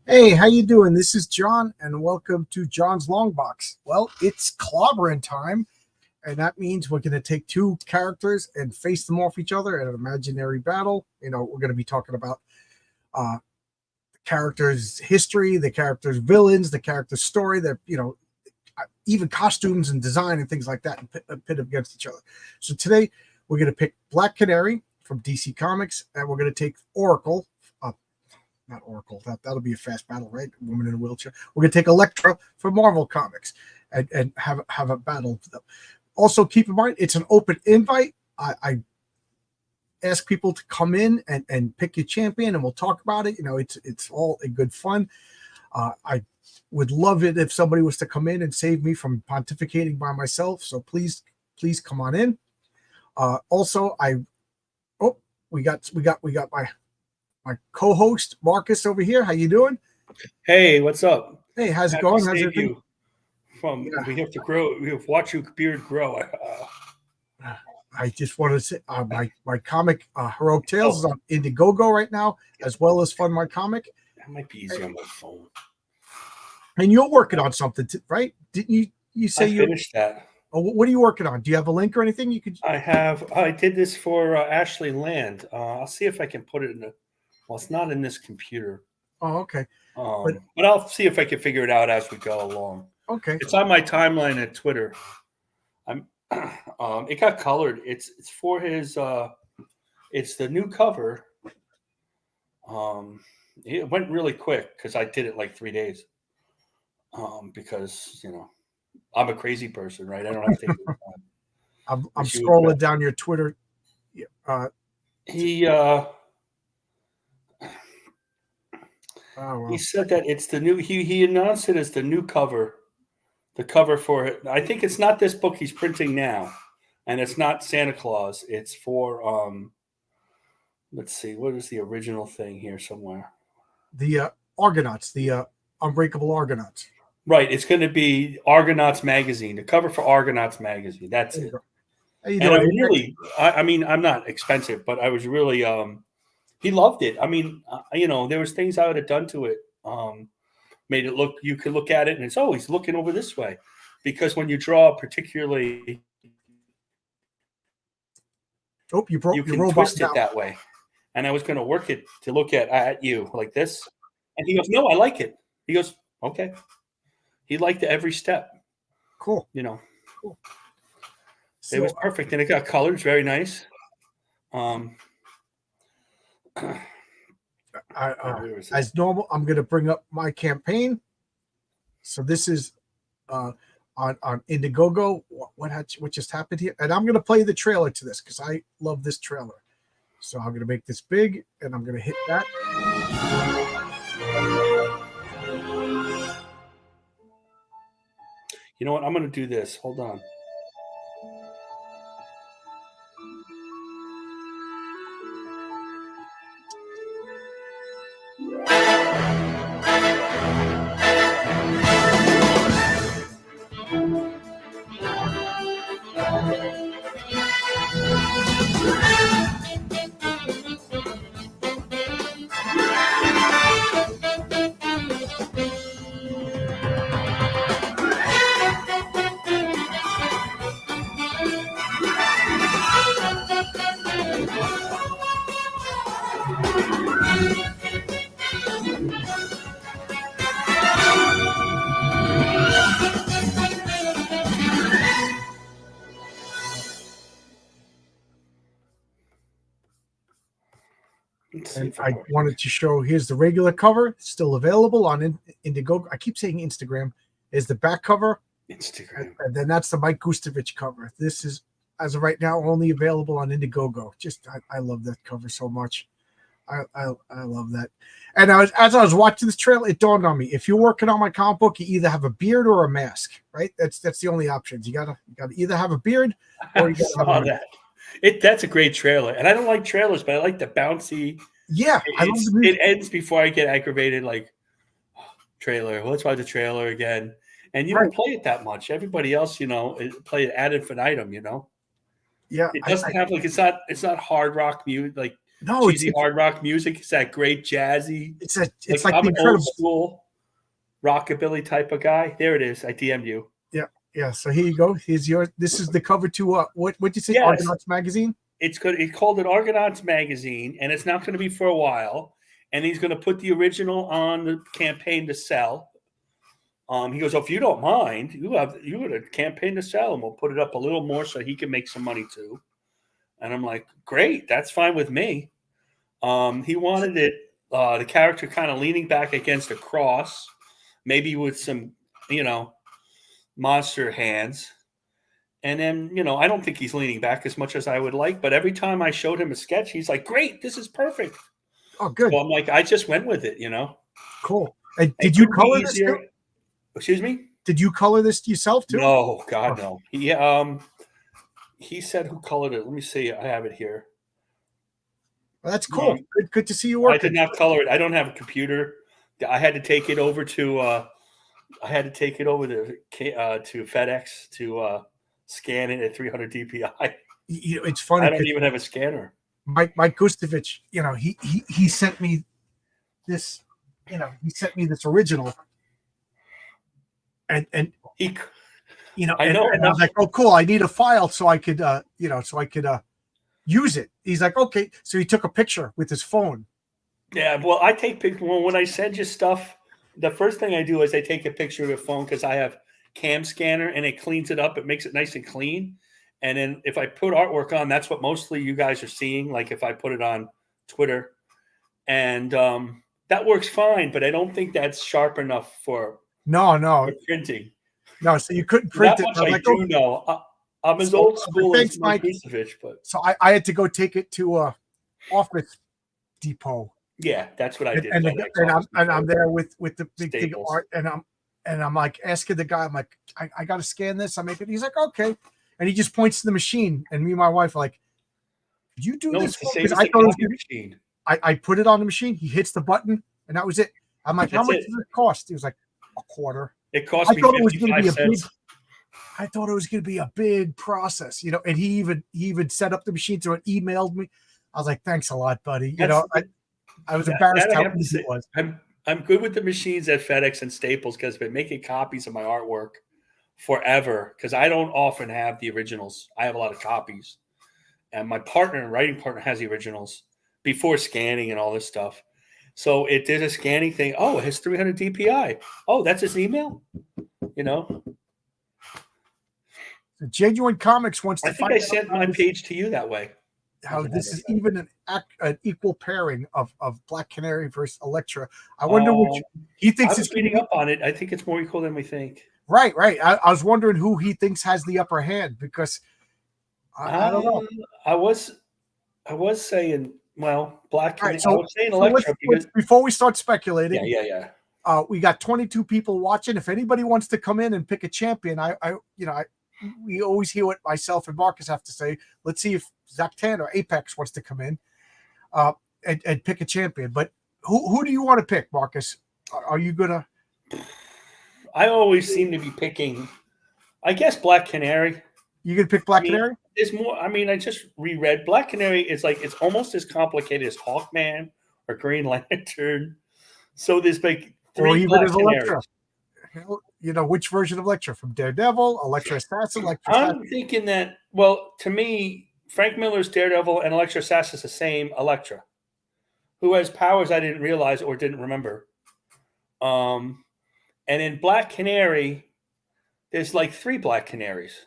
Hey, how you doing? This is John, and welcome to John's Long Box. Well, it's clobbering time, and that means we're going to take two characters and face them off each other in an imaginary battle. We're going to be talking about the character's history, the character's villains, the character's story, even costumes and design and things like that, and pit them against each other. So today we're going to pick Black Canary from DC Comics, and we're going to take Oracle. Not Oracle. That'll be a fast battle, right? Woman in a wheelchair. We're gonna take Electra from Marvel Comics and have a battle. Also, keep in mind it's an open invite. I ask people to come in and pick your champion, and we'll talk about it. It's all a good fun. I would love it if somebody was to come in and save me from pontificating by myself. So please come on in. Also, we got my co-host Marcus over here. How you doing? Hey, what's up? Hey, how's it going? How's it you from? Yeah. We have to grow. We have to watch your beard grow. I just want to say my comic Heroic Tales is on Indiegogo right now, as well as Fund My Comic. That might be easier on my phone. And you're working on something, right? Didn't you? You say you finished that? Oh, what are you working on? Do you have a link or anything you could? I did this for Ashley Land. I'll see if I can put it in the. Well, it's not in this computer. Oh, okay. But I'll see if I can figure it out as we go along. Okay. It's on my timeline at Twitter. It got colored. It's for his. It's the new cover. It went really quick because I did it like 3 days. Because I'm a crazy person, right? I don't have to take time. I'm scrolling down your Twitter. He said that it's the new. He announced it as the new cover, the cover for it. I think it's not this book he's printing now, and it's not Santa Claus. It's for let's see, what is the original thing here somewhere? The Argonauts, the Unbreakable Argonauts. Right, it's going to be Argonauts magazine. The cover for Argonauts magazine. That's it. How you doing? I mean, I'm not expensive, but I was really. He loved it. I mean, there was things I would have done to it. Made it look. You could look at it, and it's always looking over this way, because when you draw, particularly, you can twist it that way. And I was going to work it to look at you like this, and he goes, "No, I like it." He goes, "Okay." He liked it every step. Cool. Cool. So, it was perfect, and it got colored. It's very nice. As normal, I'm going to bring up my campaign. So this is on Indiegogo. What just happened here? And I'm going to play the trailer to this because I love this trailer. So I'm going to make this big, and I'm going to hit that. You know what? I'm going to do this. Hold on. And I wanted to show, here's the regular cover, still available on Indiegogo. I keep saying Instagram. Is the back cover. Instagram. And then that's the Mike Gustovich cover. This is, as of right now, only available on Indiegogo. I love that cover so much. I love that. And as I was watching this trailer, it dawned on me: if you're working on my comic book, you either have a beard or a mask, right? That's the only options. You gotta either have a beard or you gotta have a mask. That's a great trailer, and I don't like trailers, but I like the bouncy. Yeah, it ends before I get aggravated. Like, trailer. Let's watch the trailer again. And you don't play it that much. Everybody else, play it ad infinitum. Yeah, it doesn't have it's not hard rock music. Like No, cheesy hard rock music. It's that great jazzy. It's like I'm The an old Incredibles. school rockabilly type of guy. There it is. I DM'd you. Yeah. So here you go. Here's your. This is the cover to what did you say? Yes. Argonauts magazine. It's good. It's called an Argonauts magazine, and it's not going to be for a while. And he's going to put the original on the campaign to sell. He goes, oh, if you don't mind, you got a campaign to sell, and we'll put it up a little more so he can make some money too. And I'm like, great, that's fine with me. He wanted it, the character kind of leaning back against a cross, maybe with some, monster hands. And then, I don't think he's leaning back as much as I would like, but every time I showed him a sketch, he's like, great, this is perfect. Oh, good. So I'm like, I just went with it, Cool. And did you color this too? Excuse me? Did you color this yourself too? No, God, no. He said who colored it. Let me see. I have it here. Well, that's cool. Good to see you working. I did not color it. I don't have a computer. I had to take it over to to FedEx to scan it at 300 DPI. It's funny. I don't even have a scanner. Mike Gustovich, he sent me this. He sent me this original. And he, I know. And I was like, oh, cool. I need a file so I could, use it. He's like, okay. So he took a picture with his phone. Yeah. Well, I take pictures. When I send you stuff, the first thing I do is I take a picture of the phone because I have cam scanner and it cleans it up. It makes it nice and clean. And then if I put artwork on, that's what mostly you guys are seeing. Like if I put it on Twitter and that works fine, but I don't think that's sharp enough for printing. No, so you couldn't print it. I do know. I'm as old school as Mike Gustovich, but so I had to go take it to Office Depot. Yeah, that's what I did. And I'm there with the big thing of art, and I'm like asking the guy, I'm like, I got to scan this. I make it. He's like, okay, and he just points to the machine, and me and my wife are like, did you do this? Because I thought it was the machine. I put it on the machine. He hits the button, and that was it. I'm like, how much does it cost? He was like, $0.25. It cost me 55 cents. I thought it was going to be a big process, and he even set up the machine, so it emailed me. I was like, thanks a lot, buddy. I was embarrassed how easy it was. I'm good with the machines at FedEx and Staples because I've been making copies of my artwork forever because I don't often have the originals. I have a lot of copies. And my writing partner has the originals before scanning and all this stuff. So it did a scanning thing. Oh, it has 300 DPI. Oh, that's his email? The Genuine Comics wants to find out. I sent my page to you that way. How this is even an equal pairing of Black Canary versus Electra. I wonder which he thinks is reading up on it. I think it's more equal than we think. Right. I was wondering who he thinks has the upper hand because I don't know. I was saying, Black Canary. Right, so, I was saying Electra because before we start speculating. Yeah. We got 22 people watching. If anybody wants to come in and pick a champion, we always hear what myself and Marcus have to say. Let's see if Zach Tan or Apex wants to come in and pick a champion. But who do you want to pick, Marcus? Are you gonna? I always seem to be picking, I guess, Black Canary. You gonna pick Black Canary? There's more. I just reread Black Canary. Is like it's almost as complicated as Hawkman or Green Lantern. So there's like three Black Canaries. Which version of Electra? From Daredevil, Electra Assassin, I'm thinking that, to me, Frank Miller's Daredevil and Electra Assassin is the same Electra, who has powers I didn't realize or didn't remember. And in Black Canary, there's like 3 Black Canaries.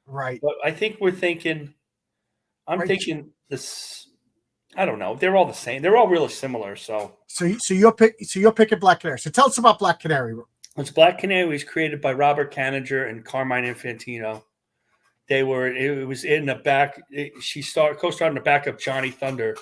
Right. But I think thinking this, I don't know. They're all the same. They're all really similar. So you're picking Black Canary. So tell us about Black Canary. It's Black Canary was created by Robert Kanigher and Carmine Infantino. It was in the back. She co-starred in the back of Johnny Thunder,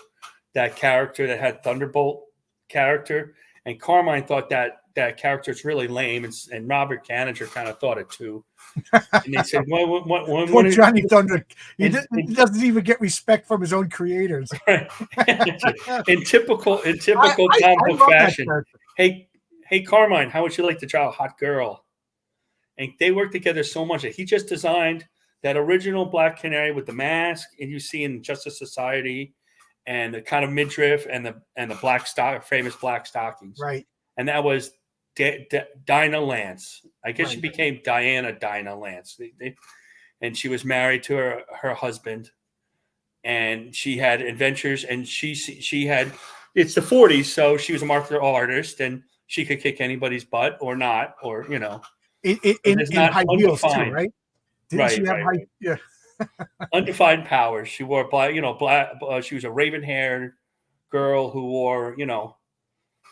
that character that had Thunderbolt character. And Carmine thought that character is really lame. And Robert Kanigher kind of thought it too. And they said, when Johnny Thunder, he doesn't even get respect from his own creators. in typical comic book fashion. Hey, Carmine, how would you like to draw a hot girl? And they worked together so much that he just designed that original Black Canary with the mask, and you see in Justice Society, and the kind of midriff and the famous black stockings. Right. And that was Dinah Lance. I guess she Right. became Diana Dinah Lance. And she was married to her husband, and she had adventures, and she had, it's the 40s, so she was a martial artist, and she could kick anybody's butt or not, or In high heels too, undefined. right? Didn't she have high? Right. Yeah. Undefined powers. She wore black. She was a raven-haired girl who wore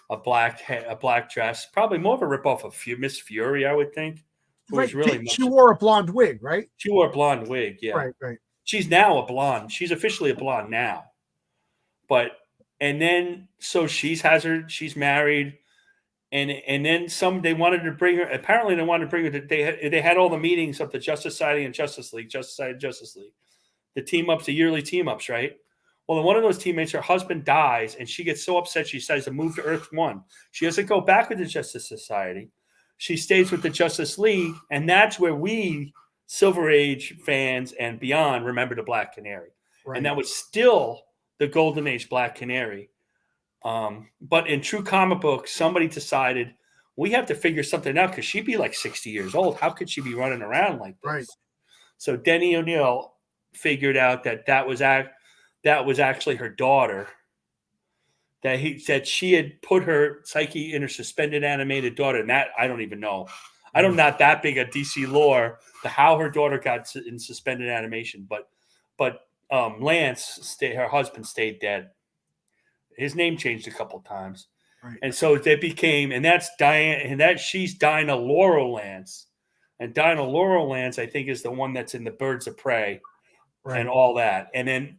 a black dress, probably more of a ripoff of Miss Fury, I would think. Who Right. was really She wore a blonde wig, right? She wore a blonde wig, yeah. Right. She's now a blonde. She's officially a blonde now. And then so she's married, and then they wanted to bring her. Apparently, they wanted to bring her. They had all the meetings of the Justice Society and Justice League, the team ups, the yearly team ups, right? Well, one of those teammates, her husband dies, and she gets so upset she decides to move to Earth 1. She doesn't go back with the Justice Society. She stays with the Justice League, and that's where we Silver Age fans and beyond remember the Black Canary. Right. And that was still the Golden Age Black Canary. But in true comic book, somebody decided we have to figure something out because she'd be like 60 years old. How could she be running around like this? Right. So Denny O'Neil figured out that was actually her daughter. That she had put her psyche in her suspended animated daughter, and that I don't even know. I'm not that big a DC lore to how her daughter got in suspended animation, but Lance, her husband, stayed dead. His name changed a couple of times, right. And so they became, and that's Diane, and she's Dinah Laurel Lance, and Dinah Laurel Lance, I think, is the one that's in the Birds of Prey, right. And all that, and then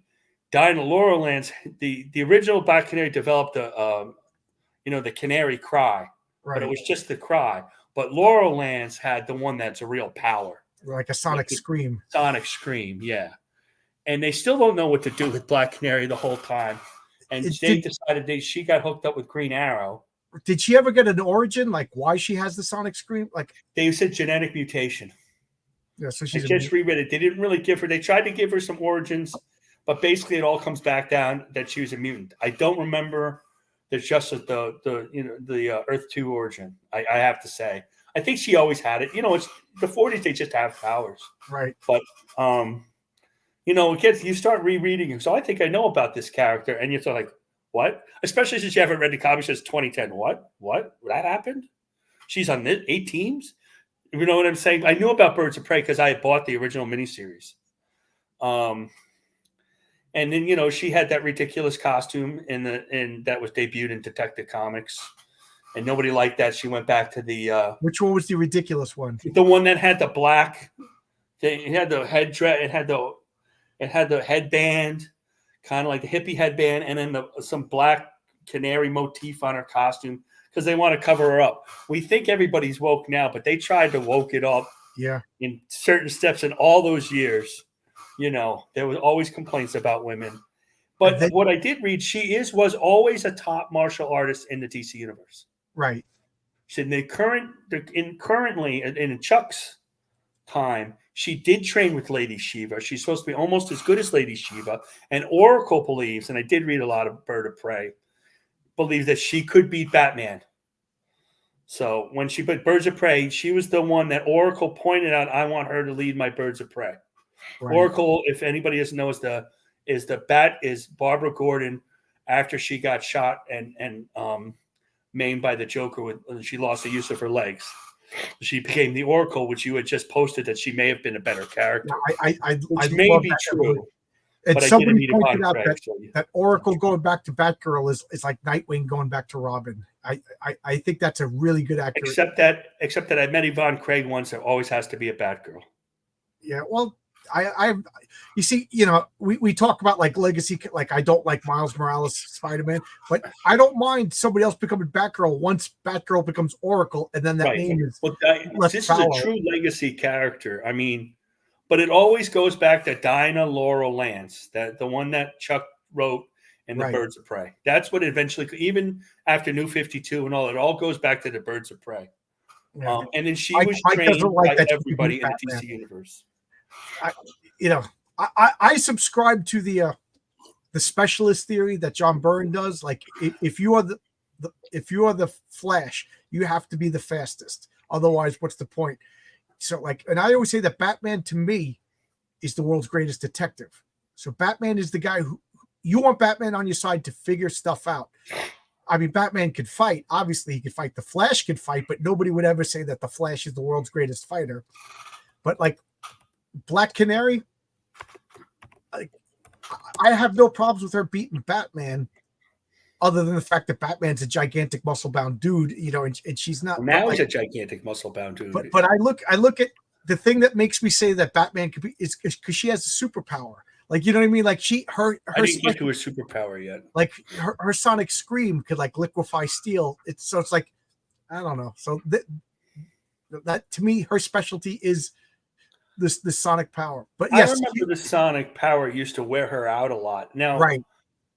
Dinah Laurel Lance, the original Black Canary developed the Canary cry, right. But it was just the cry. But Laurel Lance had the one that's a real power, like a sonic scream. Sonic scream, yeah. And they still don't know what to do with Black Canary the whole time. And they decided she got hooked up with Green Arrow. Did she ever get an origin, like why she has the sonic scream? Like they said genetic mutation. Yeah, so she's just reread it. They didn't really give her. They tried to give her some origins, but basically it all comes back down that she was a mutant. I don't remember just the Earth 2 origin. I have to say, I think she always had it. It's the 40s. They just have powers, right? But you start rereading him. So I think I know about this character, and you're sort of like, what? Especially since you haven't read the comic since 2010. What? That happened? She's on 8 teams. You know what I'm saying? I knew about Birds of Prey because I had bought the original miniseries. And then, she had that ridiculous costume that was debuted in Detective Comics, and nobody liked that. She went back to the which one was the ridiculous one? The one that had the black. It had the headdress. It had the headband, kind of like the hippie headband, and then some black canary motif on her costume because they want to cover her up. We think everybody's woke now, but they tried to woke it up. Yeah. In certain steps in all those years. There was always complaints about women. But what I did read, she was always a top martial artist in the DC universe. Right. She said currently in Chuck's time, she did train with Lady Shiva. She's supposed to be almost as good as Lady Shiva. And Oracle believes, and I did read a lot of Bird of Prey, believes that she could beat Batman. So when she put Birds of Prey, she was the one that Oracle pointed out, I want her to lead my Birds of Prey. Right. Oracle, if anybody doesn't know, is Barbara Gordon after she got shot and maimed by the Joker when she lost the use of her legs. She became the Oracle, which you had just posted that she may have been a better character. I may be true. And somebody pointed out that Oracle going back to Batgirl is like Nightwing going back to Robin. I think that's a really good actor. Except that I met Yvonne Craig once. There always has to be a Batgirl. Yeah, well, you see, we talk about like legacy, like I don't like Miles Morales Spider-Man, but I don't mind somebody else becoming Batgirl once Batgirl becomes Oracle, and then that name is. Well, this is a true legacy character. I mean, but it always goes back to Dinah Laurel Lance, the one that Chuck wrote in the Birds of Prey. That's what eventually, even after New 52 and all, it all goes back to the Birds of Prey. Yeah. And then she was trained by everybody in the DC universe. I subscribe to the the specialist theory that John Byrne does. Like if you are the Flash, you have to be the fastest. Otherwise, what's the point? So like, and I always say that Batman to me is the world's greatest detective. So Batman is the guy who you want Batman on your side to figure stuff out. I mean, Batman could fight. Obviously, he could fight. The Flash could fight, but nobody would ever say that the Flash is the world's greatest fighter. But like Black Canary, I have no problems with her beating Batman, other than the fact that Batman's a gigantic muscle-bound dude, you know, and she's not. Well, now he's a gigantic muscle-bound dude. But I look at the thing that makes me say that Batman could be is because she has a superpower. Like, you know what I mean? Like I didn't get to her superpower yet. Like her sonic scream could like liquefy steel. It's like, I don't know. So that to me, her specialty is this sonic power. But yes, I remember the sonic power used to wear her out a lot. Now, right.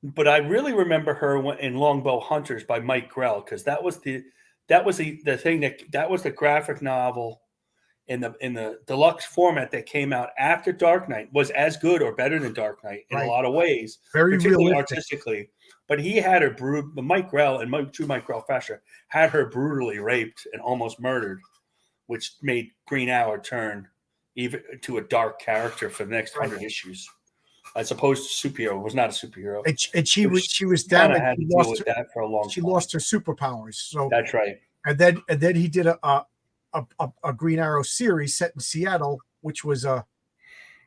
But I really remember her in Longbow Hunters by Mike Grell, because that was the thing that was the graphic novel in the deluxe format that came out after Dark Knight, was as good or better than Dark Knight in a lot of ways, very particularly realistic. Artistically. But he had her Mike Grell and Mike Grell fashion had her brutally raped and almost murdered, which made Green Arrow turn even to a dark character for the next 100 issues. As opposed to superhero, was not a superhero, and she was damaged. Had to deal with that for a long time. She lost her superpowers. So that's right. And then he did a Green Arrow series set in Seattle, which was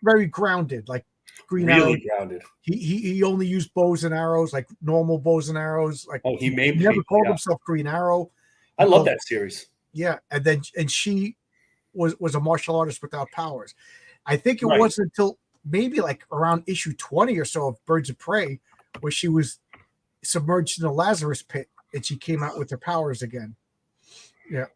very grounded, like Green Arrow. Grounded. He only used bows and arrows, like normal bows and arrows. Like he never called himself Green Arrow. I love that series. Yeah, and she was a martial artist without powers. I think it wasn't until maybe like around issue 20 or so of Birds of Prey where she was submerged in a Lazarus pit and she came out with her powers again. Yeah.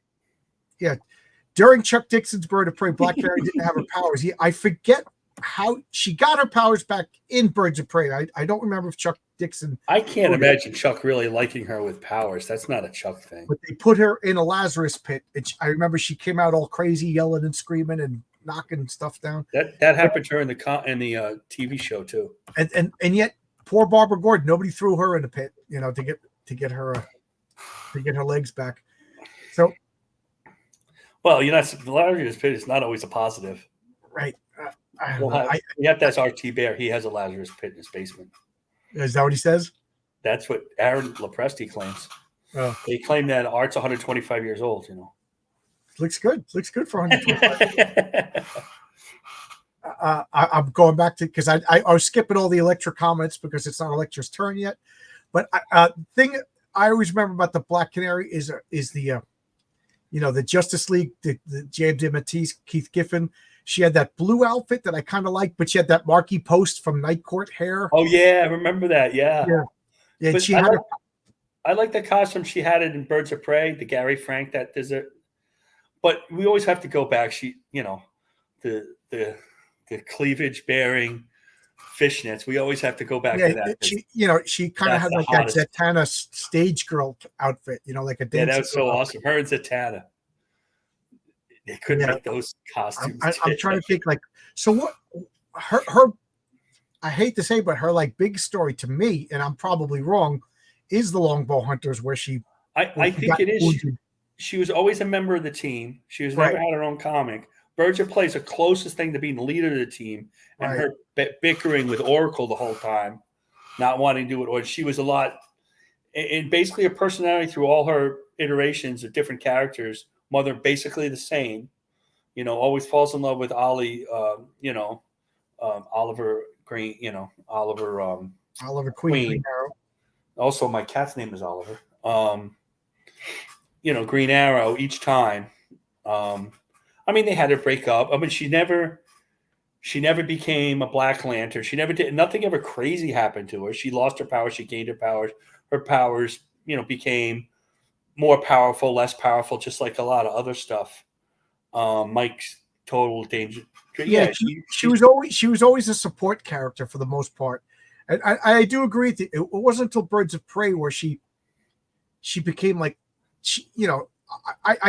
During Chuck Dixon's Bird of Prey, Black Canary didn't have her powers. I forget how she got her powers back in Birds of Prey. I don't remember if Chuck Dixon. I can't imagine Chuck really liking her with powers. That's not a Chuck thing. But they put her in a Lazarus pit. I remember she came out all crazy, yelling and screaming and knocking stuff down. That happened to her in the TV show too. And yet, poor Barbara Gordon, nobody threw her in the pit, you know, to get her legs back. So. Well, you know, the Lazarus pit is not always a positive. Right. You have to ask R.T. Bear. He has a Lazarus pit in his basement. Is that what he says? That's what Aaron Lopresti claims. Oh. They claim that Art's 125 years old, you know. Looks good. Looks good for 125. I'm going back to, because I was skipping all the Electra comments because it's not Electra's turn yet. But thing I always remember about the Black Canary is the the Justice League, the J.M. DeMatteis, Keith Giffen. She had that blue outfit that I kind of liked, but she had that Marquis Post from Night Court hair. Oh yeah, I remember that. Yeah. But she had. I like the costume she had it in Birds of Prey, the Gary Frank that does it. But we always have to go back. She, the cleavage bearing fishnets. We always have to go back to that. She kind of had like hottest. That Zatanna stage girl outfit, like a dance. Yeah, that was so awesome. Her and Zatanna. They couldn't make those costumes. I'm trying to think so what her I hate to say, but her big story to me, and I'm probably wrong, is the Longbow Hunters, where I think it is. She was always a member of the team. She was never had her own comic. Birds of Prey is the closest thing to being the leader of the team, and her bickering with Oracle the whole time, not wanting to do it. Or she was a lot, and basically her personality through all her iterations of different characters. Mother basically the same, always falls in love with Ollie, Oliver Green, Oliver Queen. Also, my cat's name is Oliver. Green Arrow each time. They had to break up. She never became a Black Lantern. She never did. Nothing ever crazy happened to her. She lost her powers. She gained her powers. Her powers, became more powerful, less powerful, just like a lot of other stuff. Mike's Total Danger. Yeah, she was always a support character for the most part. And I do agree with you. It wasn't until Birds of Prey where she became I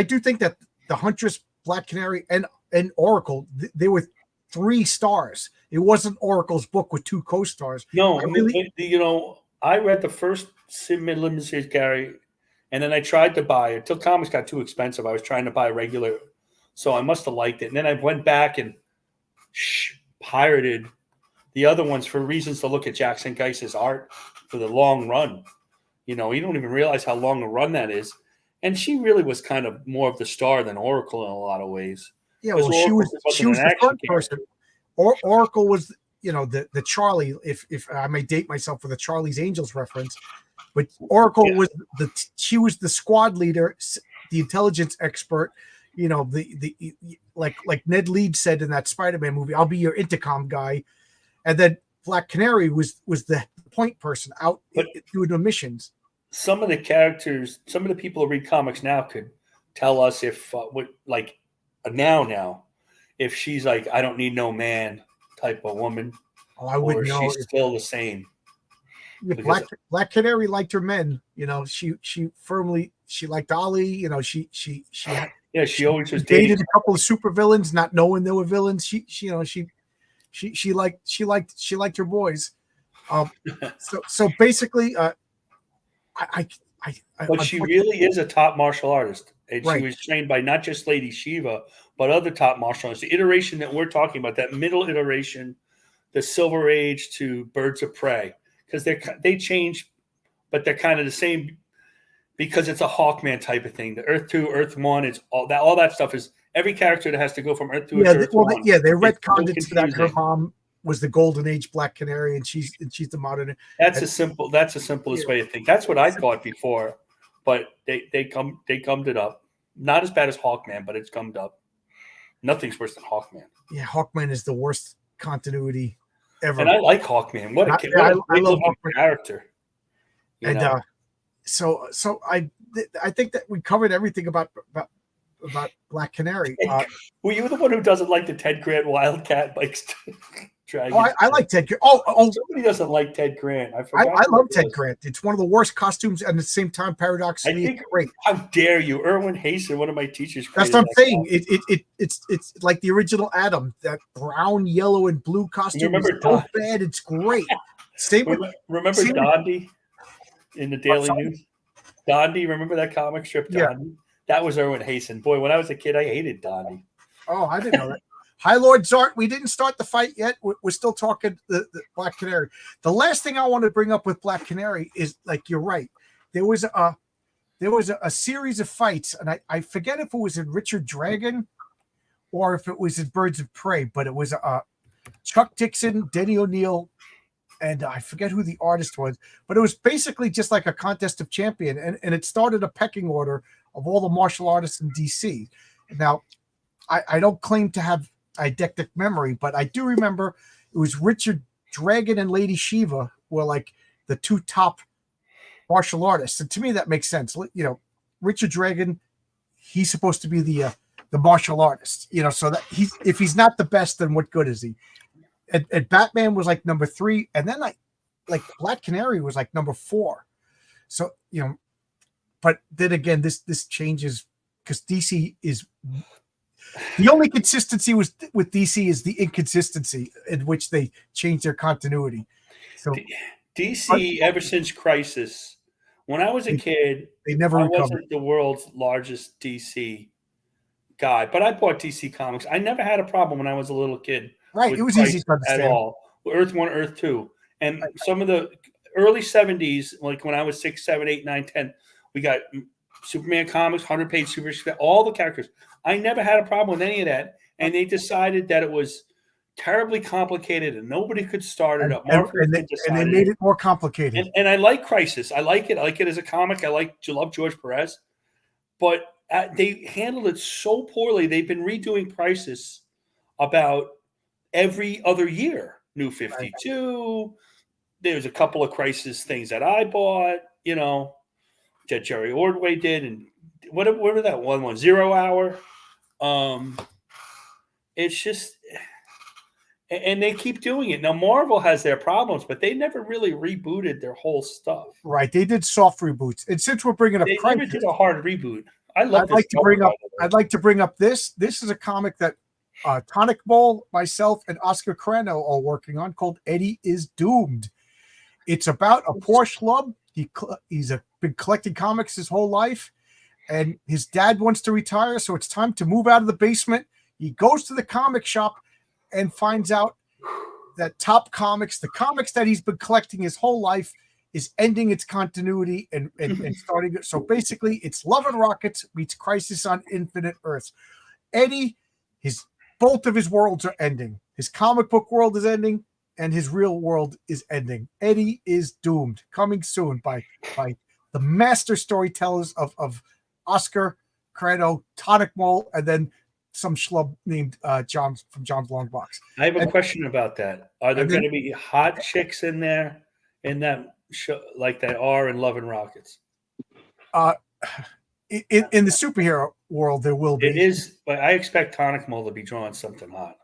do think that the Huntress, Black Canary, and Oracle, they were 3 stars. It wasn't Oracle's book with 2 co-stars. No, I really, I read the first mid-limited series, Gary, and then I tried to buy it until comics got too expensive. I was trying to buy regular, so I must have liked it. And then I went back and pirated the other ones for reasons to look at Jackson Geiss's art for the long run. You don't even realize how long a run that is. And she really was kind of more of the star than Oracle in a lot of ways. yeah, well, she was the front person. Oracle was, the Charlie. If I may date myself with a Charlie's Angels reference, but Oracle was she was the squad leader, the intelligence expert. Like Ned Leeds said in that Spider-Man movie, "I'll be your intercom guy," and then Black Canary was the point person out doing the missions. Some of the characters, some of the people who read comics now could tell us if, now, if she's like, I don't need no man type of woman, I wouldn't know. She's still the same. Yeah, Black Canary liked her men. She liked Ollie. She always was dated a couple of supervillains, not knowing they were villains. She liked her boys. So basically, but she really is a top martial artist, and right. She was trained by not just Lady Shiva, but other top martial artists. The iteration that we're talking about, that middle iteration, the Silver Age to Birds of Prey, because they change, but they're kind of the same, because it's a Hawkman type of thing. The Earth 2, Earth 1, it's all that stuff is every character that has to go from Earth 2 to Earth 1. Yeah, they retconned it so that her mom was the Golden Age Black Canary, and she's the modern. That's the simplest way to think. That's what I thought before, but they gummed it up. Not as bad as Hawkman, but it's gummed up. Nothing's worse than Hawkman. Yeah, Hawkman is the worst continuity ever. And I like Hawkman. I love Hawkman character. So I think that we covered everything about Black Canary. Were you the one who doesn't like the Ted Grant Wildcat bikes? I like Ted Grant. Somebody doesn't like Ted Grant. I love Ted Grant. It's one of the worst costumes, and at the same time, paradoxically, it's great. How dare you, Erwin Hasten, one of my teachers? That's what I'm saying. It's like the original Adam. That brown, yellow, and blue costume is so bad. It's great. Remember Dondi in the Daily News? Dondi, remember that comic strip? Dondi? Yeah. That was Erwin Hasten. Boy, when I was a kid, I hated Dondi. Oh, I didn't know that. Hi, Lord Zart. We didn't start the fight yet. We're still talking the Black Canary. The last thing I want to bring up with Black Canary is, like, you're right. There was a series of fights, and I forget if it was in Richard Dragon or if it was in Birds of Prey, but it was Chuck Dixon, Denny O'Neil, and I forget who the artist was, but it was basically just like a contest of champion, and it started a pecking order of all the martial artists in DC. Now, I don't claim to have eidetic memory, but I do remember it was Richard Dragon and Lady Shiva were like the 2 top martial artists, and to me that makes sense. Richard Dragon, he's supposed to be the martial artist, so that if he's not the best, then what good is he? And Batman was like number 3, and then like Black Canary was like number 4. So but then again, this changes because DC is. The only consistency with DC is the inconsistency in which they change their continuity. So DC, ever since Crisis, when I was a kid, they never recovered. I wasn't the world's largest DC guy, but I bought DC comics. I never had a problem when I was a little kid. Right, it was easy to understand. At all. Earth 1, Earth 2. And some of the early 70s, like when I was 6, 7, 8, 9, 10, we got Superman comics, 100-page Super, all the characters. I never had a problem with any of that. And they decided that it was terribly complicated and nobody could start it up. And they made it more complicated. And I like Crisis. I like it. I like it as a comic. I love George Perez. But they handled it so poorly. They've been redoing Crisis about every other year. New 52. There's a couple of Crisis things that I bought, that Jerry Ordway did. And whatever that one, 0 Hour. It's just, and they keep doing it. Now, Marvel has their problems, but they never really rebooted their whole stuff. Right. They did soft reboots. And since we're bringing up Crisis, never did a hard reboot. I'd like to bring up this. This is a comic that Tonic Bowl, myself, and Oscar Crano are working on, called Eddie is Doomed. It's about a poor schlub. He's been collecting comics his whole life, and his dad wants to retire, so it's time to move out of the basement. He goes to the comic shop and finds out that Top Comics, the comics that he's been collecting his whole life, is ending its continuity and starting it. So basically, it's Love and Rockets meets Crisis on Infinite Earths. Eddie, both of his worlds are ending. His comic book world is ending, and his real world is ending. Eddie is Doomed. Coming soon by the master storytellers of Oscar Crano, Tonic Mole, and then some schlub named John from John's Long Box. I have a question about that. Are there going to be hot chicks in there in that show like they are in Love and Rockets? In the superhero world, there will be. It is, but I expect Tonic Mole to be drawing something hot.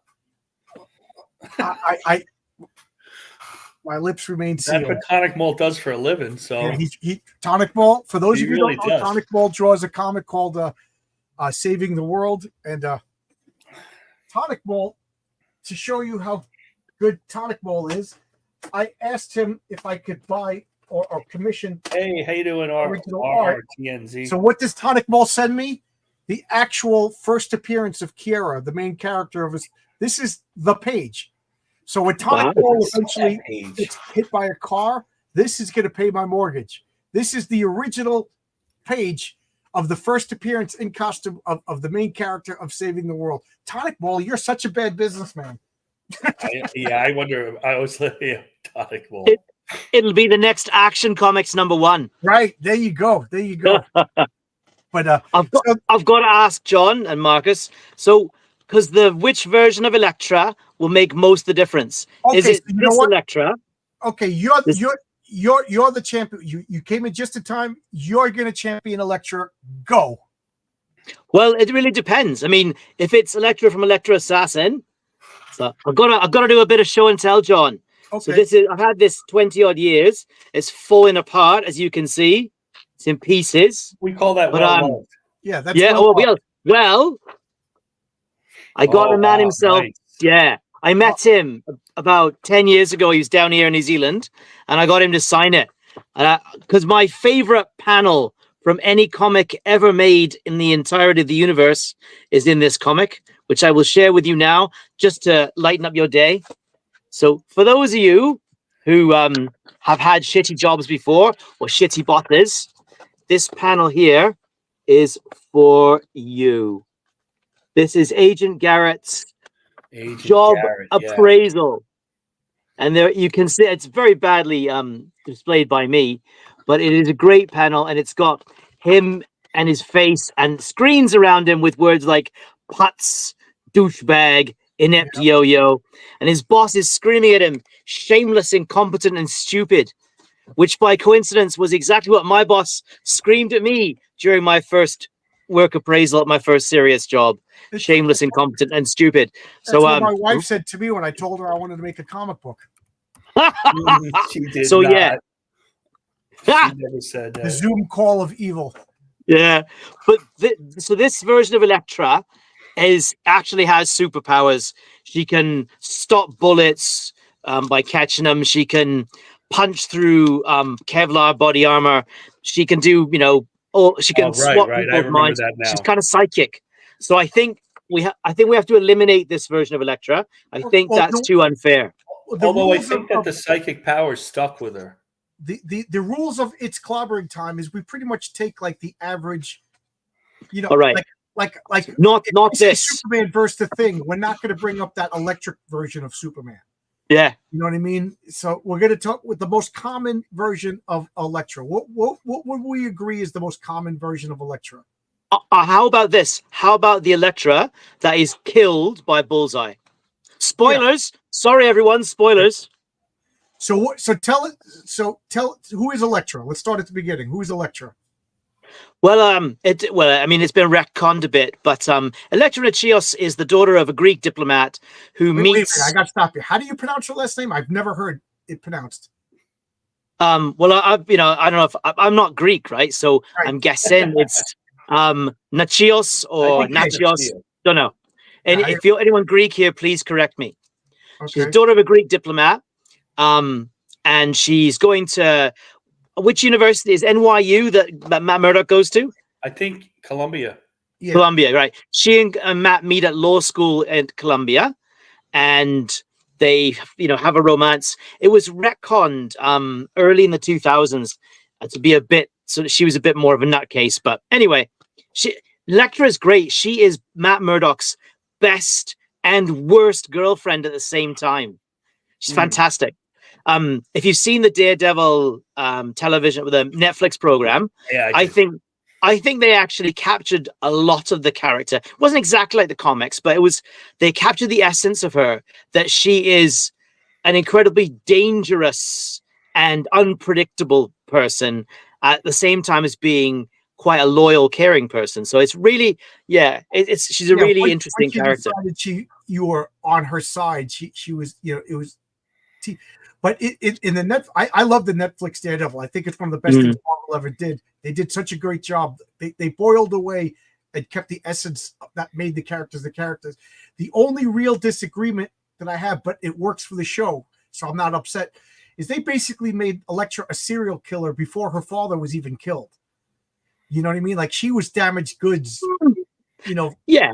My lips remain sealed. That's what Tonic Mole does for a living. So yeah, Tonic Mole. For those of you who don't know, Tonic Mole draws a comic called Saving the World, and Tonic Mole, to show you how good Tonic Mole is, I asked him if I could buy or commission. Hey, how you doing, original art. TNZ? So what does Tonic Mole send me? The actual first appearance of Kiera, the main character of his. This is the page. So when Tonic Mole eventually gets hit by a car, this is going to pay my mortgage. This is the original page of the first appearance in costume of the main character of Saving the World. Tonic Mole, you're such a bad businessman. I wonder. I was Tonic Mole. It'll be the next Action Comics #1. Right. There you go. There you go. But I've got to ask John and Marcus. So, because which version of Electra will make most of the difference? Okay, is it so this Electra? Okay, you're the champion. You came in just in time. You're going to champion Electra. Go. Well, it really depends. I mean, if it's Electra from Electra Assassin, so I've got to do a bit of show and tell, John. Okay. So I've had this 20 odd years. It's falling apart, as you can see. It's in pieces. We call that well-loved. Yeah, that's well. I got the man himself. Nice. Yeah, I met him about 10 years ago. He was down here in New Zealand, and I got him to sign it. Because my favorite panel from any comic ever made in the entirety of the universe is in this comic, which I will share with you now, just to lighten up your day. So for those of you who have had shitty jobs before or shitty bosses, this panel here is for you. This is Agent Garrett's job appraisal. Yeah. And there you can see it's very badly displayed by me, but it is a great panel, and it's got him and his face and screens around him with words like putz, douchebag, inept yo-yo, and his boss is screaming at him, shameless, incompetent, and stupid, which by coincidence was exactly what my boss screamed at me during my first work appraisal at my first serious job. Shameless, incompetent, and stupid. That's what my wife said to me when I told her I wanted to make a comic book. She did so not. Yeah, she never said that. The Zoom call of evil. Yeah, but so this version of Electra actually has superpowers. She can stop bullets by catching them. She can punch through Kevlar body armor. She can do, she can swap people's minds. She's kind of psychic. So I think we have to eliminate this version of Electra. I think that's too unfair. Although I think that the psychic power stuck with her. The rules of It's Clobbering Time is we pretty much take like the average, all right. like not this Superman versus the Thing. We're not going to bring up that electric version of Superman. Yeah, you know what I mean. So we're going to talk with the most common version of Electra. What would we agree is the most common version of Electra? How about this? How about the Electra that is killed by Bullseye? Spoilers. Yeah. Sorry, everyone. Spoilers. So tell who is Electra? Let's start at the beginning. Who is Electra? Well, it's been retconned a bit, but Electra Nachios is the daughter of a Greek diplomat who meets. Wait, I got to stop you. How do you pronounce her last name? I've never heard it pronounced. Well, I don't know if I'm not Greek, right? So I'm guessing it's Nachios or Nachios. Don't know. And Yeah, if you're anyone Greek here, please correct me. She's a okay. daughter of a Greek diplomat. And she's going to which university is NYU that Matt Murdock goes to? I think Columbia. Yeah. Columbia, right? She and Matt meet at law school at Columbia, and they, have a romance. It was retconned early in the 2000s to be a bit, so she was a bit more of a nutcase. But anyway, Electra is great. She is Matt Murdock's best and worst girlfriend at the same time. She's fantastic. If you've seen the Daredevil television with the Netflix program, Yeah, I think they actually captured a lot of the character. It wasn't exactly like the comics, but they captured the essence of her, that she is an incredibly dangerous and unpredictable person at the same time as being quite a loyal, caring person. So it's really, she's a really interesting character. Decided you were on her side. She was, it was. But in the I love the Netflix Daredevil. I think it's one of the best things Marvel ever did. They did such a great job. They boiled away and kept the essence that made the characters the characters. The only real disagreement that I have, but it works for the show, so I'm not upset, is they basically made Electra a serial killer before her father was even killed. You know what I mean? Like, she was damaged goods. Yeah.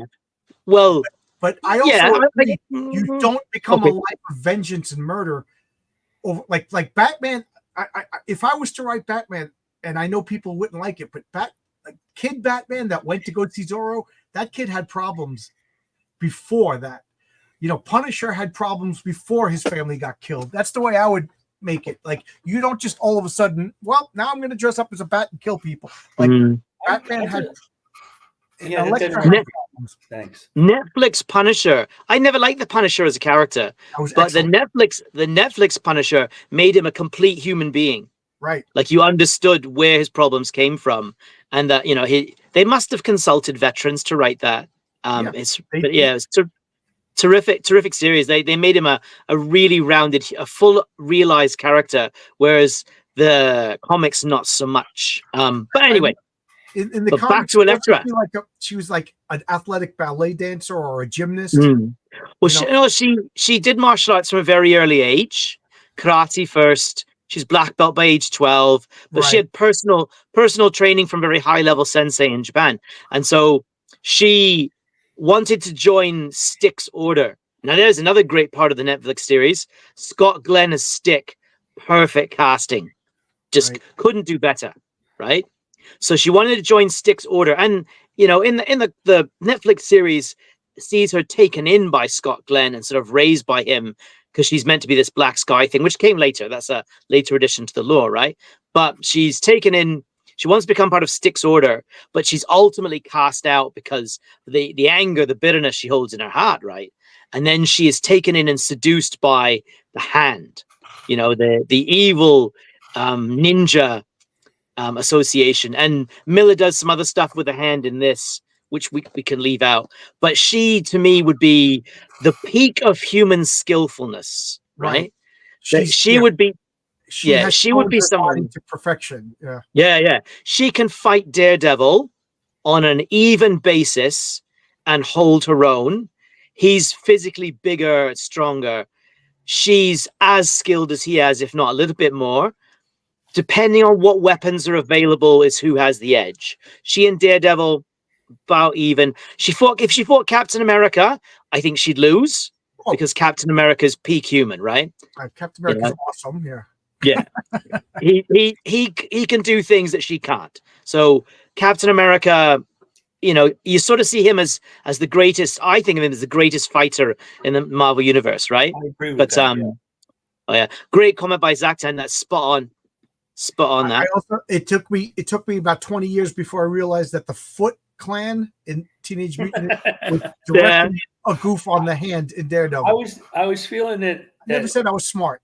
Well. But I also agree, you don't become a life of vengeance and murder over like Batman. If I was to write Batman, and I know people wouldn't like it, but kid Batman that went to go see Zorro, that kid had problems before that. Punisher had problems before his family got killed. That's the way I would make it. Like, you don't just all of a sudden, well, now I'm going to dress up as a bat and kill people. Like, Batman had. Yeah, thanks. Netflix Punisher. I never liked the Punisher as a character, but the Netflix Punisher made him a complete human being. Right. Like, you understood where his problems came from, and that they must have consulted veterans to write that. It's a terrific series. They made him a really rounded, a full realized character, whereas the comics not so much. But anyway. In the comics, back to Electra. She was like an athletic ballet dancer or a gymnast. Well, she did martial arts from a very early age, karate first. She's black belt by age 12, but she had personal training from very high level sensei in Japan, and so she wanted to join Stick's order. Now, there's another great part of the Netflix series. Scott Glenn as Stick, perfect casting, just couldn't do better, right? So she wanted to join Stick's order, and in the Netflix series sees her taken in by Scott Glenn and sort of raised by him because she's meant to be this black sky thing, which came later. That's a later addition to the lore, right? But she's taken in. She wants to become part of Stick's order, but she's ultimately cast out because the anger, the bitterness she holds in her heart, right? And then she is taken in and seduced by the Hand, the evil ninja association. And Miller does some other stuff with the Hand in this, which we can leave out. But she, to me, would be the peak of human skillfulness, right? She would be. She would be someone to perfection. Yeah. She can fight Daredevil on an even basis and hold her own. He's physically bigger, stronger. She's as skilled as he is, if not a little bit more. Depending on what weapons are available is who has the edge. She and Daredevil about even. If she fought Captain America, I think she'd lose because Captain America's peak human, right? Captain America's awesome. Yeah. He can do things that she can't. So Captain America, you sort of see him as the greatest. I think of him as the greatest fighter in the Marvel universe, right? I agree with that. Great comment by Zach, and that's spot on that. It took me about 20 years before I realized that the Foot Clan in Teenage Mutant was directly a goof on the Hand in Daredevil. I was feeling that. I never said I was smart.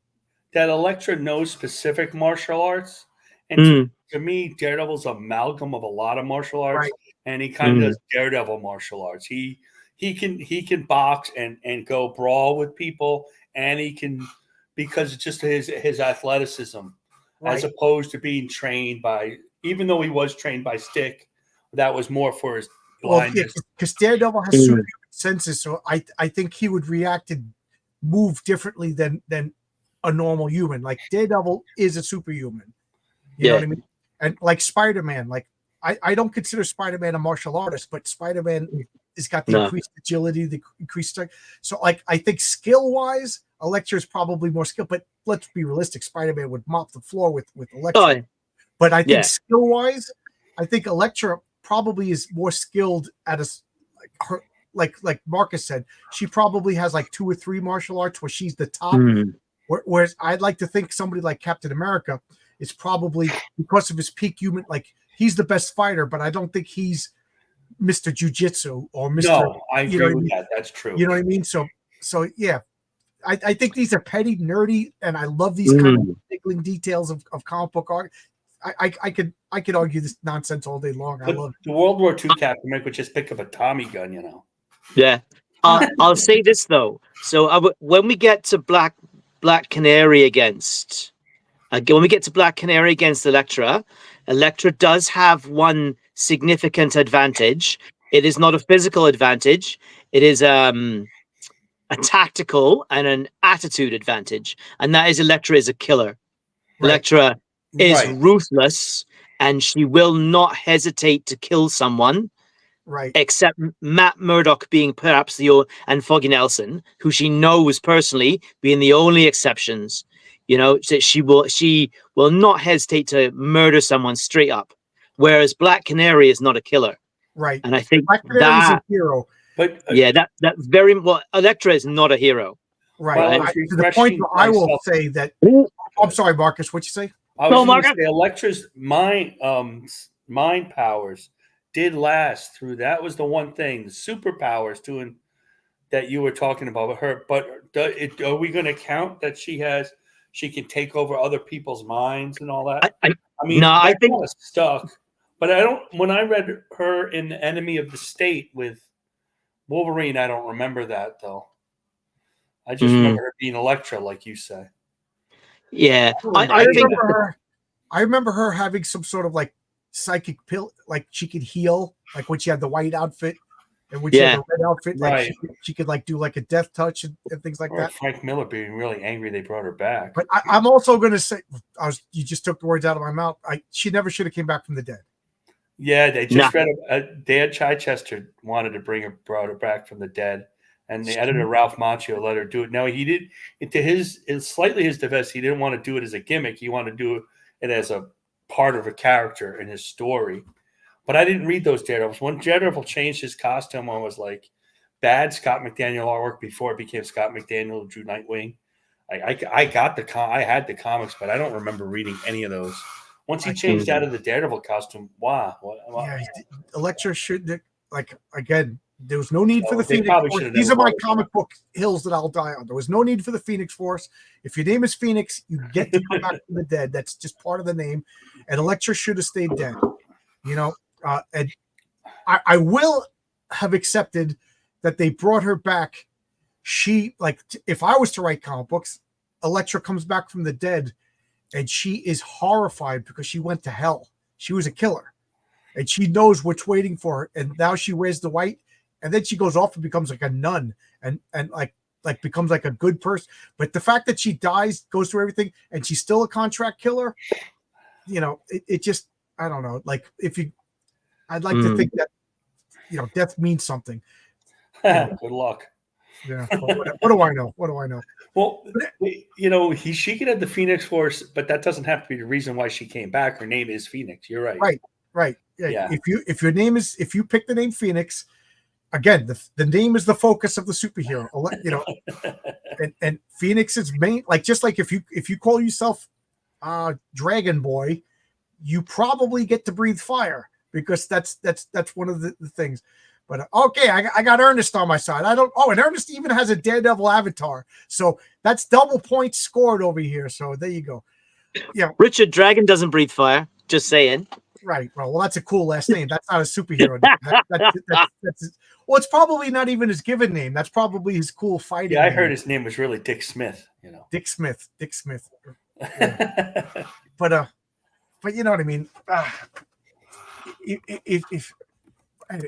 That Electra knows specific martial arts, and to me, Daredevil's an amalgam of a lot of martial arts, and he kind of does Daredevil martial arts. He can box and go brawl with people, and he can, because it's just his athleticism, as opposed to being trained by. Even though he was trained by Stick, that was more for his blindness. Because Daredevil has superhuman senses. So I think he would react and move differently than a normal human. Like Daredevil is a superhuman. You know what I mean? And like Spider-Man, like I don't consider Spider-Man a martial artist, but Spider-Man has got the increased agility, the increased strength. So like I think skill-wise, Electra is probably more skilled, but let's be realistic. Spider-Man would mop the floor with Electra. But I think skill-wise, I think Electra probably is more skilled at like Marcus said, she probably has like 2 or 3 martial arts where she's the top. Whereas I'd like to think somebody like Captain America is probably, because of his peak human, like he's the best fighter, but I don't think he's Mr. Jiu-Jitsu or Mr. No, I agree with that. That's true. You know what I mean? So yeah, I think these are petty, nerdy, and I love these kind of niggling details of comic book art. I could argue this nonsense all day long. But I love the World War II Captain America would just pick up a Tommy gun, you know. Yeah. I'll say this though. So when we get to Black Canary against Electra, Electra does have one significant advantage. It is not a physical advantage. It is a tactical and an attitude advantage, and that is Electra is a killer. Right. Electra is ruthless, and she will not hesitate to kill someone. Right. Except Matt Murdock being perhaps and Foggy Nelson, who she knows personally, being the only exceptions. You know, so she will not hesitate to murder someone straight up. Whereas Black Canary is not a killer. Right. And I think Black Canary is a hero. But that very well, Electra is not a hero. Right. Well, to the point where I will say that. I'm sorry, Marcus. What'd you say? I was going to say Electra's mind powers did last through. That was the one thing. The superpowers doing that you were talking about with her. But are we going to count that she can take over other people's minds and all that? I mean, no, I think kind of stuck. But I don't. When I read her in The Enemy of the State with Wolverine, I don't remember that though. I just remember her being Electra, like you say. Yeah, I remember her having some sort of like psychic pill, like she could heal, like when she had the white outfit and when she had the red outfit, like she could like do like a death touch and things like that. Frank Miller being really angry they brought her back. But I'm also going to say, you just took the words out of my mouth. She never should have came back from the dead. Yeah, they just read Dan Chichester brought her back from the dead, and the editor Ralph Macchio let her do it. No, he did. Slightly his defense, he didn't want to do it as a gimmick. He wanted to do it as a part of a character in his story. But I didn't read those Daredevils. When Daredevil changed his costume, I was like, bad Scott McDaniel artwork before it became Scott McDaniel who drew Nightwing. I had the comics, but I don't remember reading any of those. Once he changed out of the Daredevil costume, wow. Yeah, Electra should, like, again, there was no need for the Phoenix Force. These are my comic book hills that I'll die on. There was no need for the Phoenix Force. If your name is Phoenix, you get to come back from the dead. That's just part of the name. And Electra should have stayed dead. You know, and I will have accepted that they brought her back. She, like, if I was to write comic books, Electra comes back from the dead and she is horrified because she went to hell. She was a killer and she knows what's waiting for her. And now she wears the white and then she goes off and becomes like a nun and like becomes like a good person. But the fact that she dies, goes through everything, and she's still a contract killer, you know, it just, I don't know. Like I'd like to think that, you know, death means something. Good luck. Yeah. What do I know? What do I know? Well, you know, she could have the Phoenix Force, but that doesn't have to be the reason why she came back. Her name is Phoenix. You're right. Right. Yeah. If you pick the name Phoenix, again, the name is the focus of the superhero. You know, and Phoenix is main. Like, just like if you call yourself Dragon Boy, you probably get to breathe fire because that's one of the things. But okay, I got Ernest on my side. And Ernest even has a Daredevil avatar. So that's double points scored over here. So there you go. Yeah. Richard Dragon doesn't breathe fire. Just saying. Right. Well, that's a cool last name. That's not a superhero name. Well, it's probably not even his given name. That's probably his cool fighting name. I heard his name was really Dick Smith, you know. Dick Smith. Yeah. But you know what I mean? If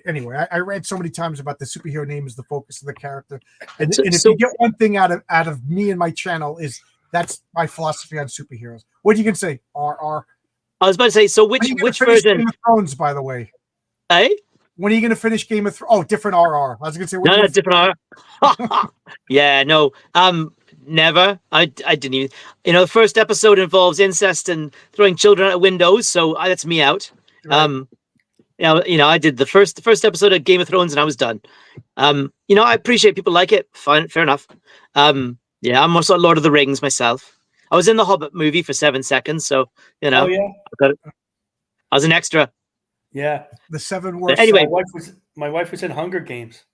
anyway, I read so many times about the superhero name is the focus of the character, and So- if so- you get one thing out of me and my channel is that's my philosophy on superheroes. What are you gonna say? RR. I was about to say, so When are you gonna which finish version? Game of Thrones, by the way? Eh? When are you gonna finish Game of Thrones? Oh, different RR. I was gonna say when No, are you no, different. Yeah, no. Never. I didn't even. The first episode involves incest and throwing children out windows, so that's me out. Right. I did the first episode of Game of Thrones, and I was done. I appreciate people like it. Fine, fair enough. Yeah, I'm also Lord of the Rings myself. I was in the Hobbit movie for 7 seconds, so Oh yeah, I was an extra. yeah. The 7 But worst. anyway, My wife was in Hunger Games,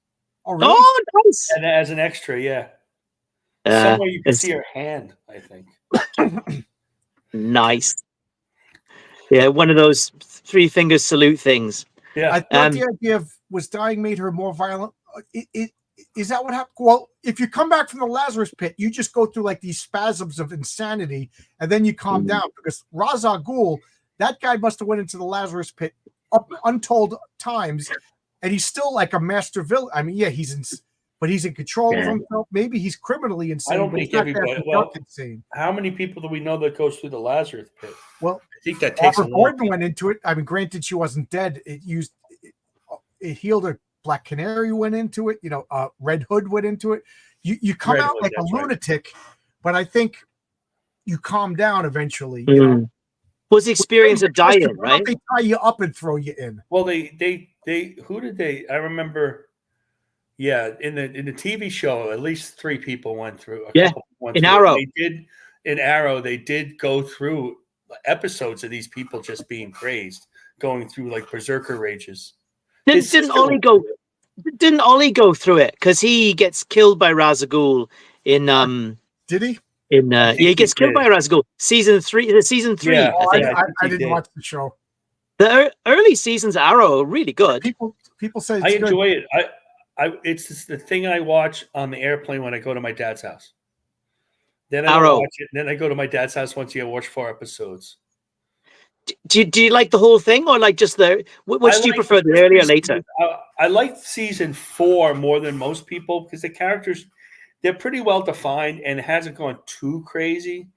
Oh, really? oh, nice. and as an extra, yeah. Uh, Somewhere you can it's see her hand, I think. nice. Yeah, one of those 3 fingers salute things. Yeah. I thought the idea of was dying made her more violent. Is that what happened? Well, if you come back from the Lazarus pit, you just go through like these spasms of insanity, and then you calm down. Because Ra's al Ghul, that guy must have went into the Lazarus pit up untold times, and he's still like a master villain. I mean, yeah, but he's in control of himself. Maybe he's criminally insane. I don't but think he's not everybody. that Well, insane. how many people do we know that goes through the Lazarus pit? Well, I think that takes a Barbara long. Gordon went into it. I mean, granted, she wasn't dead. It healed her. Black Canary went into it. Red Hood went into it. You come Red out Hood, like a that's right. lunatic, but I think you calm down eventually. Was the experience of dying, Why don't right? they tie you up and throw you in? Well, they who did they? I remember. Yeah, in the TV show, at least 3 people went through. A couple went in through Arrow. They did in Arrow. They did go through episodes of these people just being crazed, going through like berserker rages. Didn't Ollie go through it because he gets killed by Ra's al Ghul in Did he? he gets killed by Ra's al Ghul season 3. Season 3, Yeah. I think. I didn't watch the show. The early seasons of Arrow are really good. People say it's I good. enjoy it. It's the thing I watch on the airplane when I go to my dad's house. Then I Arrow. watch it. Then I go to my dad's house once a year, watch 4 episodes. Do you like the whole thing or like just which do you prefer, the earlier or later? I like season 4 more than most people because the characters, they're pretty well defined and it hasn't gone too crazy.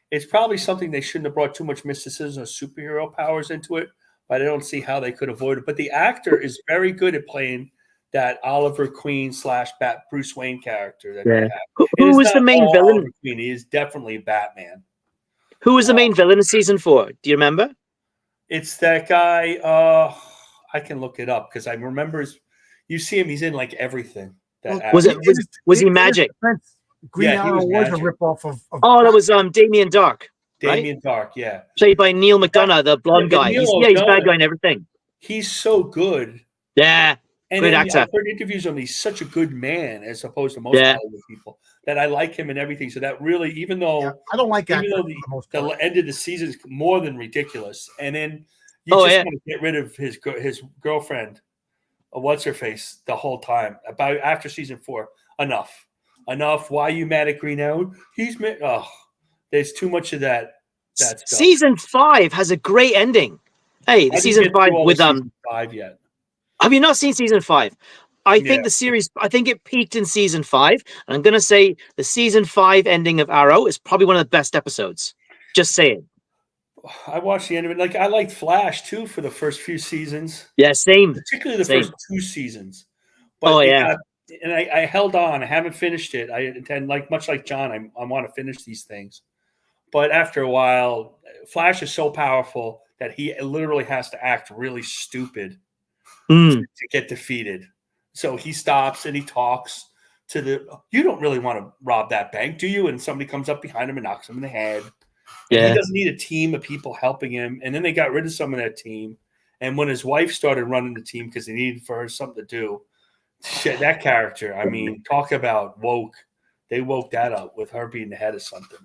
It's probably something they shouldn't have brought too much mysticism or superhero powers into it, but I don't see how they could avoid it. But the actor is very good at playing that Oliver Queen / Bruce Wayne character that they have. Who was the main villain? Oliver Queen. He is definitely Batman. Who was the main villain in season 4? Do you remember? It's that guy. I can look it up because I remember. You see him; he's in like everything. Was he magic? Green Arrow was magic. a ripoff of. Oh, that was Damien Dark. Damien Dark, yeah. Played by Neil McDonough, the blonde guy. He's bad guy and everything. He's so good. Yeah. And Good actor. I've heard interviews of him. He's such a good man as opposed to most Hollywood people that I like him and everything. So that really, even though I don't like even though the end of the season is more than ridiculous, and then you just want to get rid of his girlfriend, what's her face, the whole time. About after season 4, enough. Why are you mad at Green Arrow? He's mad. Oh, there's too much of that stuff. Season 5 has a great ending. Hey, the season 5 with season 5 yet. Have you not seen season 5? I think the series, I think it peaked in season 5. And I'm going to say the season 5 ending of Arrow is probably one of the best episodes. Just saying. I watched the end of it. Like I liked Flash too for the first few seasons. Yeah, same. Particularly the first 2 seasons. But and I held on. I haven't finished it. I intend, much like John, I want to finish these things. But after a while, Flash is so powerful that he literally has to act really stupid to get defeated. So he stops and he talks to you don't really want to rob that bank, do you? And somebody comes up behind him and knocks him in the head. Yeah. He doesn't need a team of people helping him. And then they got rid of some of that team. And when his wife started running the team because they needed for her something to do, that character, I mean, talk about woke. They woke that up with her being the head of something.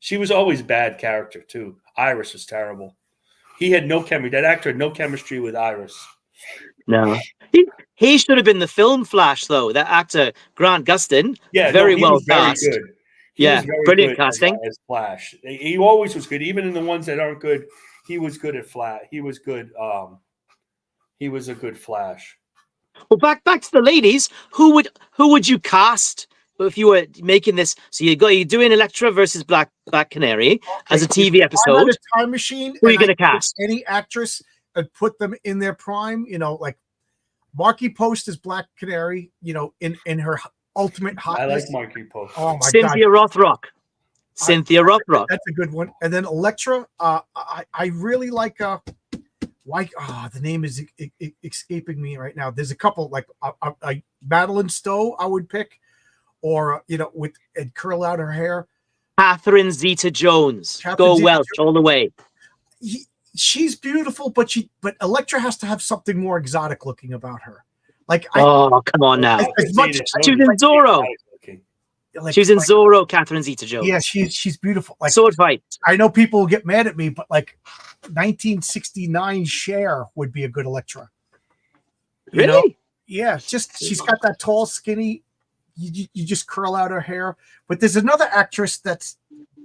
She was always a bad character too. Iris was terrible. He had no chemistry. That actor had no chemistry with Iris. No. He should have been the film Flash, though. That actor, Grant Gustin, very well cast. Very good. Brilliant casting. As Flash. He always was good. Even in the ones that aren't good, he was good at Flash. He was good. He was a good Flash. Well, back to the ladies. Who would you cast if you were making this? So you're doing Electra versus Black Canary as a TV I'm episode. at a time machine. Who are you and going to I cast? pick any actress and put them in their prime. Like Marky Post is Black Canary. In her ultimate hotness. I like Marky Post. Oh my Cynthia god, Rothrock. Cynthia Rothrock. that's a good one. And then Electra. I really like. Why? The name is escaping me right now. There's a couple like Madeline Stowe. I would pick, or and curl out her hair. Catherine Zeta-Jones. Go Welsh all the way. She's beautiful, but Electra has to have something more exotic looking about her. Come on now. She was in Zorro. She was in Zorro, Catherine Zeta-Jones. Yeah, she's beautiful. Sword fight. I know people will get mad at me, but 1969 Cher would be a good Electra. Really? Yeah, she's got that tall, skinny. You just curl out her hair. But there's another actress that's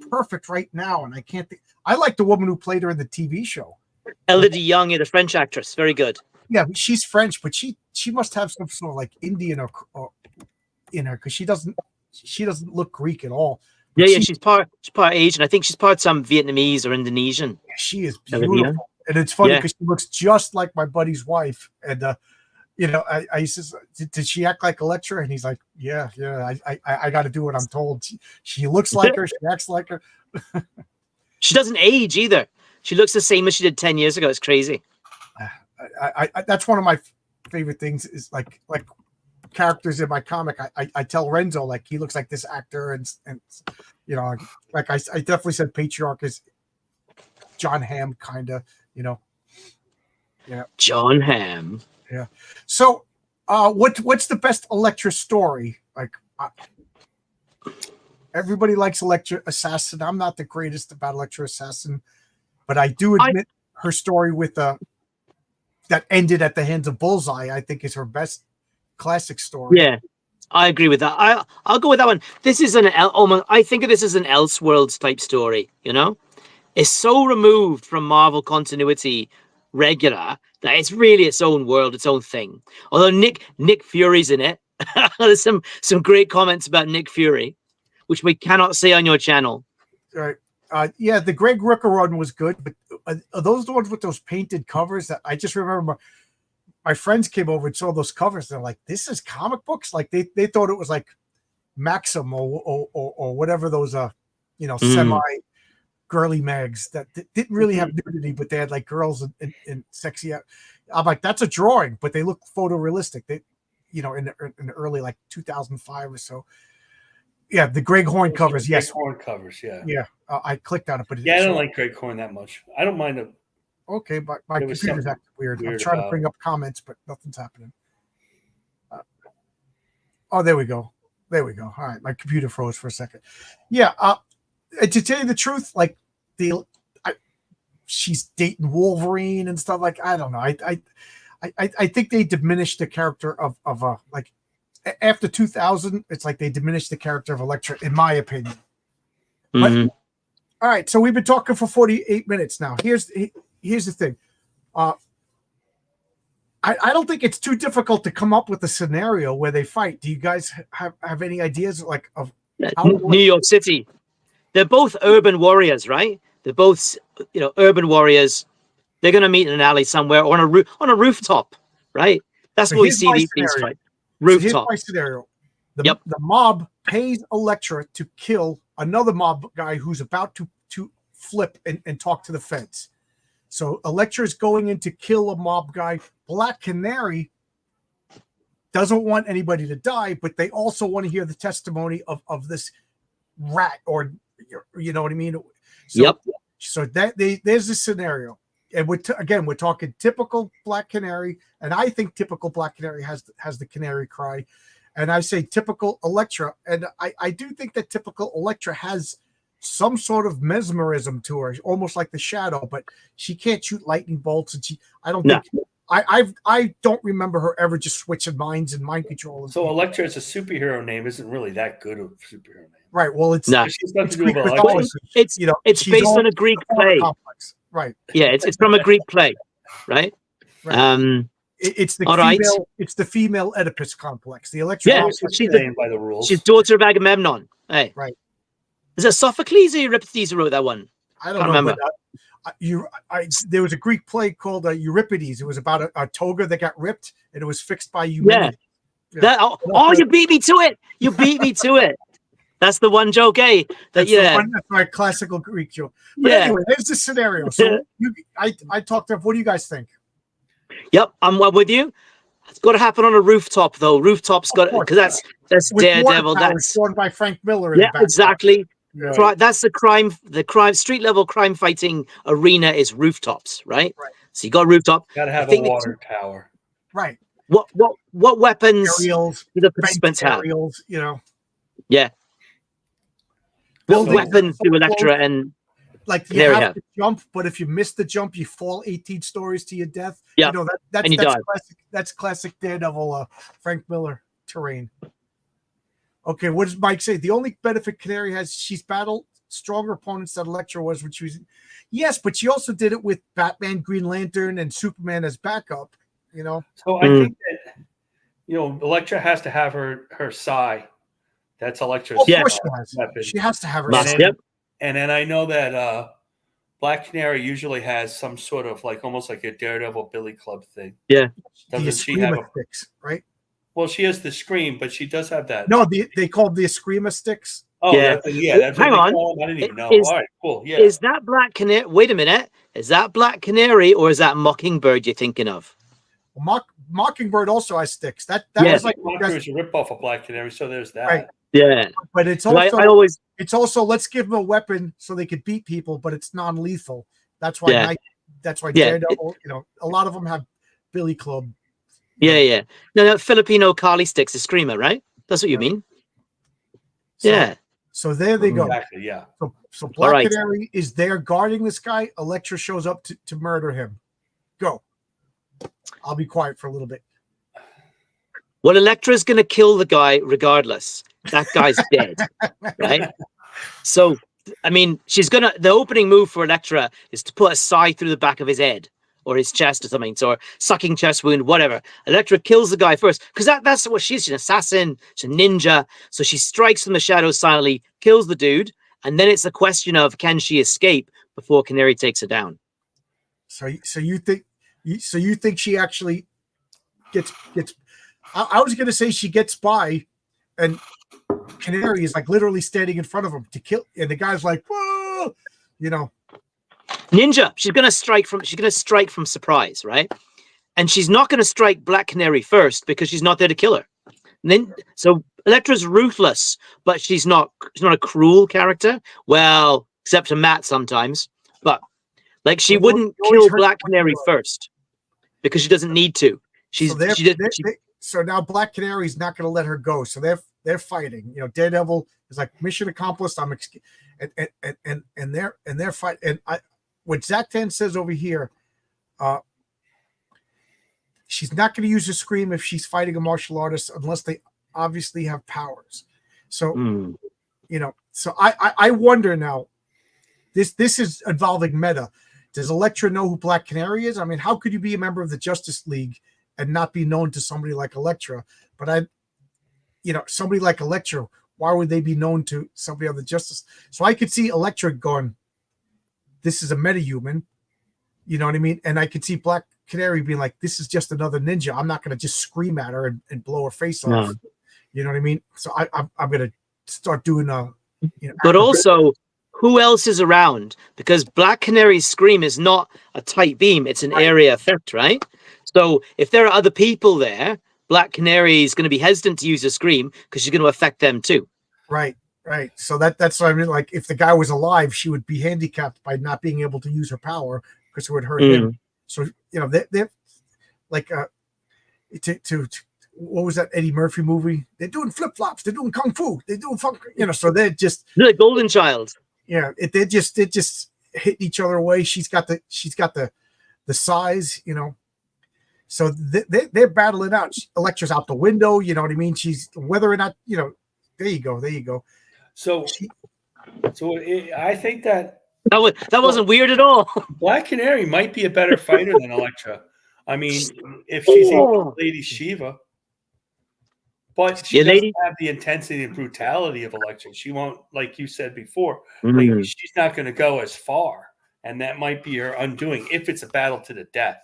perfect right now, and I can't think. I like the woman who played her in the TV show. Elodie Young, the French actress. Very good. Yeah, she's French, but she must have some sort of Indian or in her because she doesn't look Greek at all. But she's part Asian. I think she's part some Vietnamese or Indonesian. She is beautiful, and it's funny because she looks just like my buddy's wife. And I says, did she act like Electra? And he's like, yeah. I got to do what I'm told. She looks like her. She acts like her. She doesn't age either. She looks the same as she did 10 years ago. It's crazy. I that's one of my favorite things is like characters in my comic. I tell Renzo he looks like this actor, and I definitely said Patriarch is John Hamm kind of, Yeah. John Hamm. Yeah. So, what's the best Electra story? Everybody likes Electra Assassin. I'm not the greatest about Electra Assassin, but I do admit her story with that ended at the hands of Bullseye, I think is her best classic story. Yeah, I agree with that. I'll go with that one. This is I think of this as an Elseworlds type story. It's so removed from Marvel continuity regular that it's really its own world, its own thing. Although Nick Fury's in it. There's some great comments about Nick Fury, which we cannot say on your channel. Right. Yeah, the Greg Rucka run was good, but are those the ones with those painted covers? That I just remember my friends came over and saw those covers. They're like, "This is comic books." They thought it was like Maxim or whatever those semi girly mags that didn't really have nudity, but they had girls and sexy. I'm like, that's a drawing, but they look photorealistic. They, in the early 2005 or so. Yeah, the Greg Horn covers. Yes, Greg Horn covers. Yeah. Yeah. I clicked on it, but I don't like Greg Horn that much. I don't mind it. Okay, but my computer's acting weird. I'm trying to bring up comments, but nothing's happening. There we go. All right, my computer froze for a second. Yeah. To tell you the truth, she's dating Wolverine and stuff. I don't know. I think they diminished the character of after 2000. It's like they diminished the character of Electra, in my opinion. But all right, so we've been talking for 48 minutes now. Here's the thing. I don't think it's too difficult to come up with a scenario where they fight. Do you guys have any ideas of New York City? They're both urban warriors, right? They're both, urban warriors. They're going to meet in an alley somewhere or on a rooftop, right? That's what we see these fights. Rooftop. So here's my scenario. The mob pays Electra to kill another mob guy who's about to flip and talk to the feds. So Electra is going in to kill a mob guy. Black Canary doesn't want anybody to die, but they also want to hear the testimony of this rat, or you know what I mean? So, So there's this scenario. And we're talking typical Black Canary, and I think typical Black Canary has the canary cry, and I say typical Electra, and I do think that typical Electra has some sort of mesmerism to her, almost like the Shadow, but she can't shoot lightning bolts, and I don't remember her ever just switching minds and mind control. So Electra as a superhero name isn't really that good of a superhero name, right? Well, it's Greek it's based on a Greek play. Complex. Right. Yeah, it's from a Greek play, right? It's the All female. right. It's the female Oedipus complex. The Electra. Yeah, Always she's playing by the rules. she's daughter of Agamemnon. Hey, Right. Is it Sophocles or Euripides who wrote that one? I don't Can't know. remember. But, there was a Greek play called Euripides. It was about a toga that got ripped, and it was fixed by Eumenides. Yeah. That, you beat me to it. You beat me to it. That's the one joke, eh? That's my classical Greek joke. But anyway, there's the scenario. So I talked to. What do you guys think? Yep, I'm with you. It's got to happen on a rooftop, though. Rooftop's got because that's With Daredevil. water power, That's drawn by Frank Miller. In yeah, the back. exactly. Right. That's the crime street level crime fighting arena is rooftops, right? Right. So you got a rooftop. Got to have a water tower. Right. What weapons Aerials, do the participants have? aerials, you know. Yeah. What weapons do Electra and like you Canary have have? to jump, but if you miss the jump, you fall 18 stories to your death. Yeah. You know And you die. that's classic Daredevil Frank Miller terrain. Okay, what does Mike say? The only benefit Canary has, she's battled stronger opponents than Electra was when she was. Yes, but she also did it with Batman, Green Lantern, and Superman as backup. You know. So I think that Electra has to have her psi. That's Electra's weapon. She has to have her psi. Yep. And then I know that Black Canary usually has some sort of almost like a Daredevil Billy Club thing. Yeah. Doesn't she have sticks, right? Well, she has the Scream, but she does have that. No, they call the Eskrima sticks. Oh, yeah. That's hang on. I didn't even know. All right, cool. Yeah. Is that Black Canary? Wait a minute. Is that Black Canary or is that Mockingbird you're thinking of? Mockingbird also has sticks. That was like Mockingbird is a ripoff of Black Canary, so there's that. Right. Yeah. But it's also I it's also let's give them a weapon so they could beat people, but it's non-lethal. That's why Daredevil, a lot of them have Billy Club. Yeah. No, Filipino Kali sticks is Screamer, right? That's what you mean. So there they go. Exactly, yeah. So Black Canary is there guarding this guy. Electra shows up to murder him. Go. I'll be quiet for a little bit. Well, Electra's going to kill the guy regardless. That guy's dead, right? So, I mean, the opening move for Electra is to put a scythe through the back of his head or his chest or something, or sucking chest wound, whatever. Electra kills the guy first because that's what she's. She's an assassin, she's a ninja. So she strikes from the shadows silently, kills the dude, and then it's a question of can she escape before Canary takes her down. So you think she actually gets? I was going to say she gets by, and Canary is like literally standing in front of him to kill, and the guy's like, whoa, Ninja. She's going to strike from surprise, right? And she's not going to strike Black Canary first because she's not there to kill her. So Electra's ruthless, but she's not a cruel character. Well, except to Matt sometimes, but she wouldn't kill Black Canary first because she doesn't need to. So now Black Canary's not going to let her go. So they're fighting. Daredevil is like mission accomplished. And they're fighting. And what Zach-Tan says over here, she's not going to use a scream if she's fighting a martial artist unless they obviously have powers. So so I wonder now. This is involving meta. Does Electra know who Black Canary is? I mean, how could you be a member of the Justice League and not be known to somebody like Electra? But somebody like Electra, why would they be known to somebody on the Justice? So I could see Electra going, this is a metahuman, you know what I mean? And I could see Black Canary being like, this is just another ninja. I'm not going to just scream at her and blow her face off. You know what I mean? So I'm going to start doing but also, who else is around? Because Black Canary's scream is not a tight beam; it's an area effect, right? So if there are other people there, Black Canary is going to be hesitant to use a scream because she's going to affect them too. Right. So that's what I mean. Like if the guy was alive, she would be handicapped by not being able to use her power because it would hurt him. So they're like what was that Eddie Murphy movie? They're doing flip flops. They're doing kung fu. They're doing funk. So they're just the Golden Child. Yeah, they're just hitting each other away. She's got the size, So they're battling out. Electra's out the window. You know what I mean? She's whether or not there you go. So I think that wasn't weird at all. Black Canary might be a better fighter than Electra. I mean, if she's equal to Lady Shiva, but she doesn't have the intensity and brutality of Electra. She won't, like you said before, like, she's not going to go as far, and that might be her undoing if it's a battle to the death.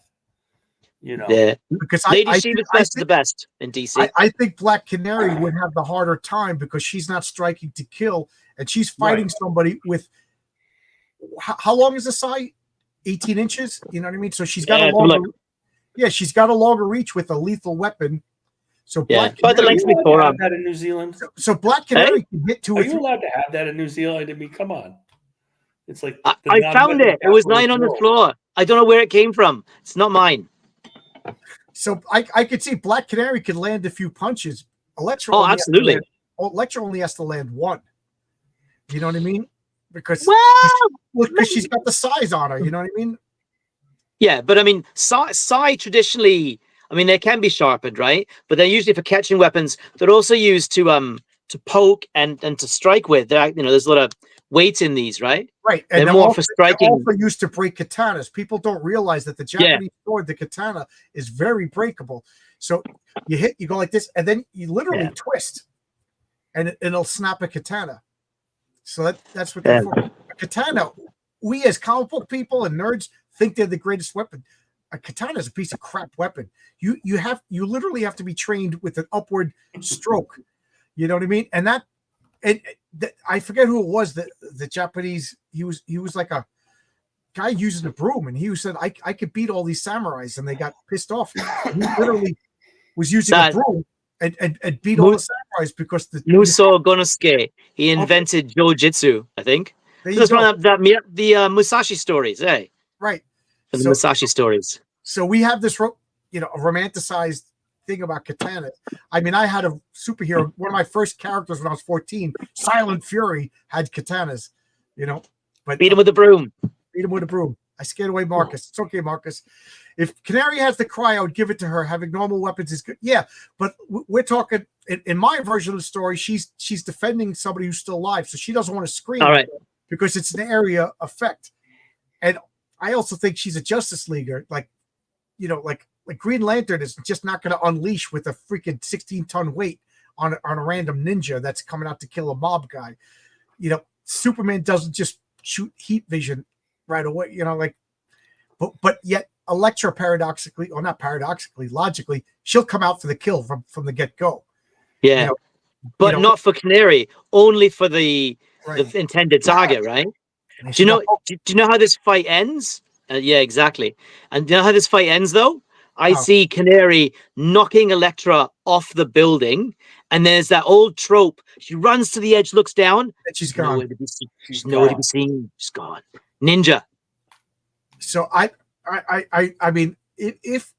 You know, yeah. Because Lady Shiva's best of the best in DC. I think Black Canary would have the harder time because she's not striking to kill, and she's fighting somebody with how long is the sight? 18 inches. You know what I mean? So she's got a longer. Yeah, she's got a longer reach with a lethal weapon. So Black but the length before that in New Zealand. So Black Canary can hit two. Are you allowed to have that in New Zealand? I mean, come on. It's like I found it. It was lying on the floor. I don't know where it came from. It's not mine. So I could see Black Canary can land a few punches. Electra. Absolutely. Electra only has to land one. You know what I mean? Because she's got the size on her. You know what I mean? Yeah, but I mean, sai traditionally, I mean, they can be sharpened, right? But they're usually for catching weapons. They're also used to poke and to strike with. There's a lot of weight in these, right? Right, and they're more for striking. They're also used to break katanas. People don't realize that the Japanese sword, the katana, is very breakable. So you go like this, and then you literally twist, and it'll snap a katana. So that's what they're for. A katana. We as comic book people and nerds think they're the greatest weapon. A katana is a piece of crap weapon. You literally have to be trained with an upward stroke. You know what I mean? And I forget who it was. The Japanese. He was like a guy using a broom, and he said, "I could beat all these samurais," and they got pissed off. He literally was using a broom and beat all the samurais because the Muso Gonosuke. He invented Jojitsu, I think. That's one of the Musashi stories, eh? Right. The Musashi stories. So we have this, a romanticized thing about katana. I mean, I had a superhero. One of my first characters when I was 14, Silent Fury, had katanas. But beat him with a broom. Beat him with a broom. I scared away Marcus. It's okay, Marcus. If Canary has the cry, I would give it to her. Having normal weapons is good. Yeah, but we're talking in my version of the story. She's defending somebody who's still alive, so she doesn't want to scream. All right. Because it's an area effect, and I also think she's a Justice Leaguer. Like Green Lantern is just not going to unleash with a freaking 16-ton weight on a random ninja that's coming out to kill a mob guy. Superman doesn't just shoot heat vision right away. But yet Electra paradoxically, or not paradoxically, logically, she'll come out for the kill from the get-go. Yeah, but not for Canary, only for the intended target, right? Do you know how this fight ends? Yeah, exactly. And do you know how this fight ends, though? I see Canary knocking Electra off the building, and there's that old trope. She runs to the edge, looks down, and she's gone. She's nowhere to be seen. She's gone. Ninja. So I mean, if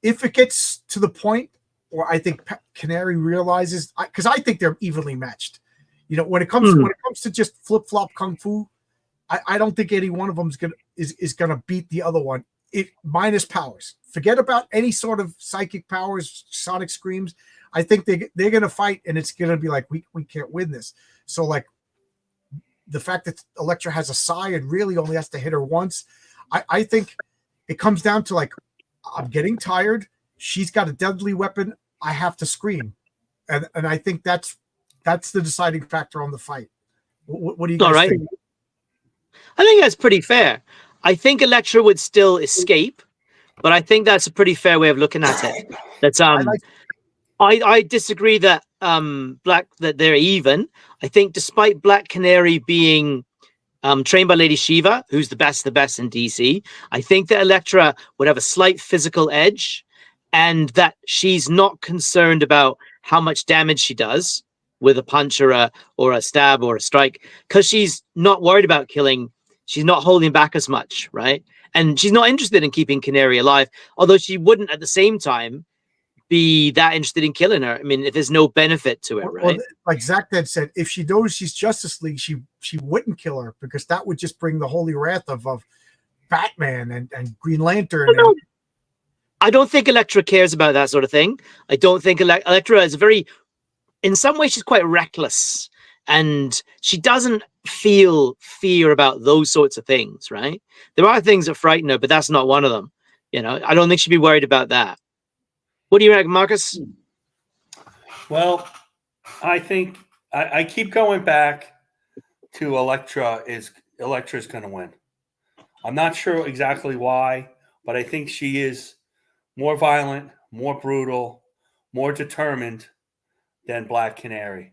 it gets to the point where I think Canary realizes, because I think they're evenly matched. When it comes to just flip flop kung fu, I don't think any one of them is gonna beat the other one. Minus powers. Forget about any sort of psychic powers, sonic screams. I think they're gonna fight, and it's gonna be like we can't win this. So like the fact that Electra has a sai and really only has to hit her once, I think it comes down to like, I'm getting tired. She's got a deadly weapon. I have to scream, and I think that's the deciding factor on the fight. What do you guys think? I think that's pretty fair. I think Electra would still escape, but I think that's a pretty fair way of looking at it. That's I disagree that that they're even. I think despite Black Canary being trained by Lady Shiva, who's the best in DC, I think that Electra would have a slight physical edge, and that she's not concerned about how much damage she does with a punch or a stab or a strike, because she's not worried about killing. She's not holding back as much, right? And she's not interested in keeping Canary alive, although she wouldn't at the same time be that interested in killing her. I mean, if there's no benefit to it, right? Well, like Zach had said, if she knows she's Justice League, she wouldn't kill her, because that would just bring the holy wrath of Batman and Green Lantern. I don't think Electra cares about that sort of thing. I don't think Electra is in some ways, she's quite reckless, and she doesn't feel fear about those sorts of things, right? There are things that frighten her, but that's not one of them. I don't think she'd be worried about that. What do you reckon, Marcus? Well, I think I keep going back to Electra. Electra's going to win. I'm not sure exactly why, but I think she is more violent, more brutal, more determined than Black Canary.